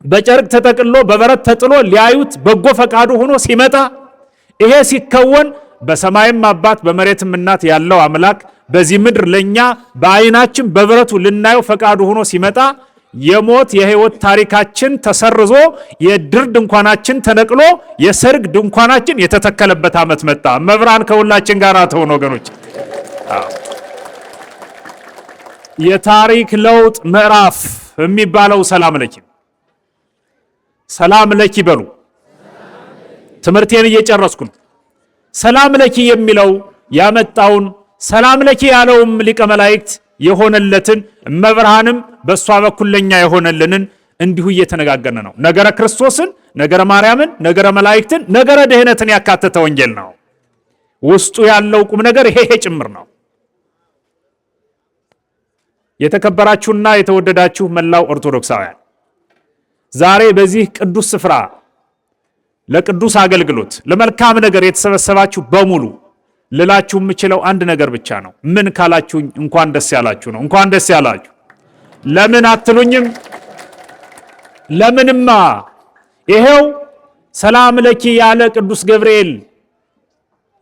በጨርቅ ተጠቅሎ በበረት ተጥሎ ሊያዩት በጎ ፈቃዱ ሆኖ ሲመጣ ይሄ ሲከወን በሰማይም አባት በመሬትም እናት ያለው አምላክ በዚህ ምድር ለኛ በአይናችን በብረቱ ልናየው ፈቃዱ ሆኖ ሲመጣ የሞት የህይወት ታሪካችን ተሰርዞ የድር ድንኳናችን ተነቅሎ የሰርግ ድንኳናችን የተተከለበት ዓመት መጣ። መብራን ከሁላችን ጋር ተሆነ ወገኖች። የታሪክ ለውጥ ምዕራፍ የሚባለው ሰላም ለኪ ሰላም ለኪ በሉ። ትምህርቴን እየጨረስኩ ነው። ሰላም ለኪ የሚለው ያመጣውን ሰላም ለኪ ያለውም ሊቀ መላእክት የሆነለትን እመብርሃንም በእሷ በኩል ለኛ የሆነልንን እንዲሁ እየተነጋገርን ነው። ነገረ ክርስቶስን፣ ነገረ ማርያምን፣ ነገረ መላእክትን፣ ነገረ ድህነትን ያካተተ ወንጌል ነው። ውስጡ ያለው ቁም ነገር ይሄ ጭምር ነው። የተከበራችሁና የተወደዳችሁ መላው ኦርቶዶክሳውያን ዛሬ በዚህ ቅዱስ ስፍራ ለቅዱስ አገልግሎት ለመልካም ነገር የተሰበሰባችሁ በሙሉ ልላችሁ የምችለው አንድ ነገር ብቻ ነው። ምን ካላችሁኝ እንኳን ደስ ያላችሁ ነው። እንኳን ደስ ያላችሁ። ለምን አትሉኝም? ለምንማ ይሄው ሰላም ለኪ ያለ ቅዱስ ገብርኤል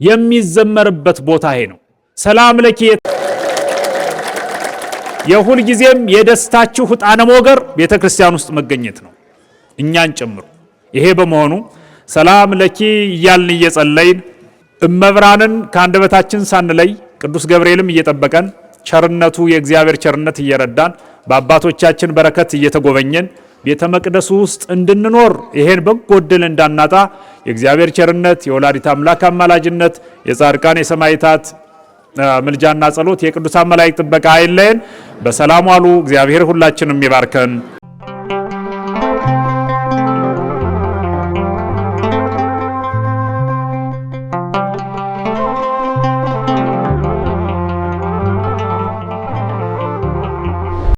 የሚዘመርበት ቦታ ይሄ ነው። ሰላም ለኪ የሁል ጊዜም የደስታችሁ ዕጣነ ሞገር ቤተክርስቲያን ውስጥ መገኘት ነው፣ እኛን ጨምሮ። ይሄ በመሆኑ ሰላም ለኪ እያልን እየጸለይን እመብራንን ከአንደበታችን ሳንለይ ቅዱስ ገብርኤልም እየጠበቀን ቸርነቱ የእግዚአብሔር ቸርነት እየረዳን በአባቶቻችን በረከት እየተጎበኘን ቤተ መቅደሱ ውስጥ እንድንኖር ይሄን በጎ ዕድል እንዳናጣ የእግዚአብሔር ቸርነት፣ የወላዲተ አምላክ አማላጅነት፣ የጻድቃን የሰማዕታት ምልጃና ጸሎት፣ የቅዱሳን መላእክት ጥበቃ አይለየን። በሰላም ዋሉ። እግዚአብሔር ሁላችንም ይባርከን።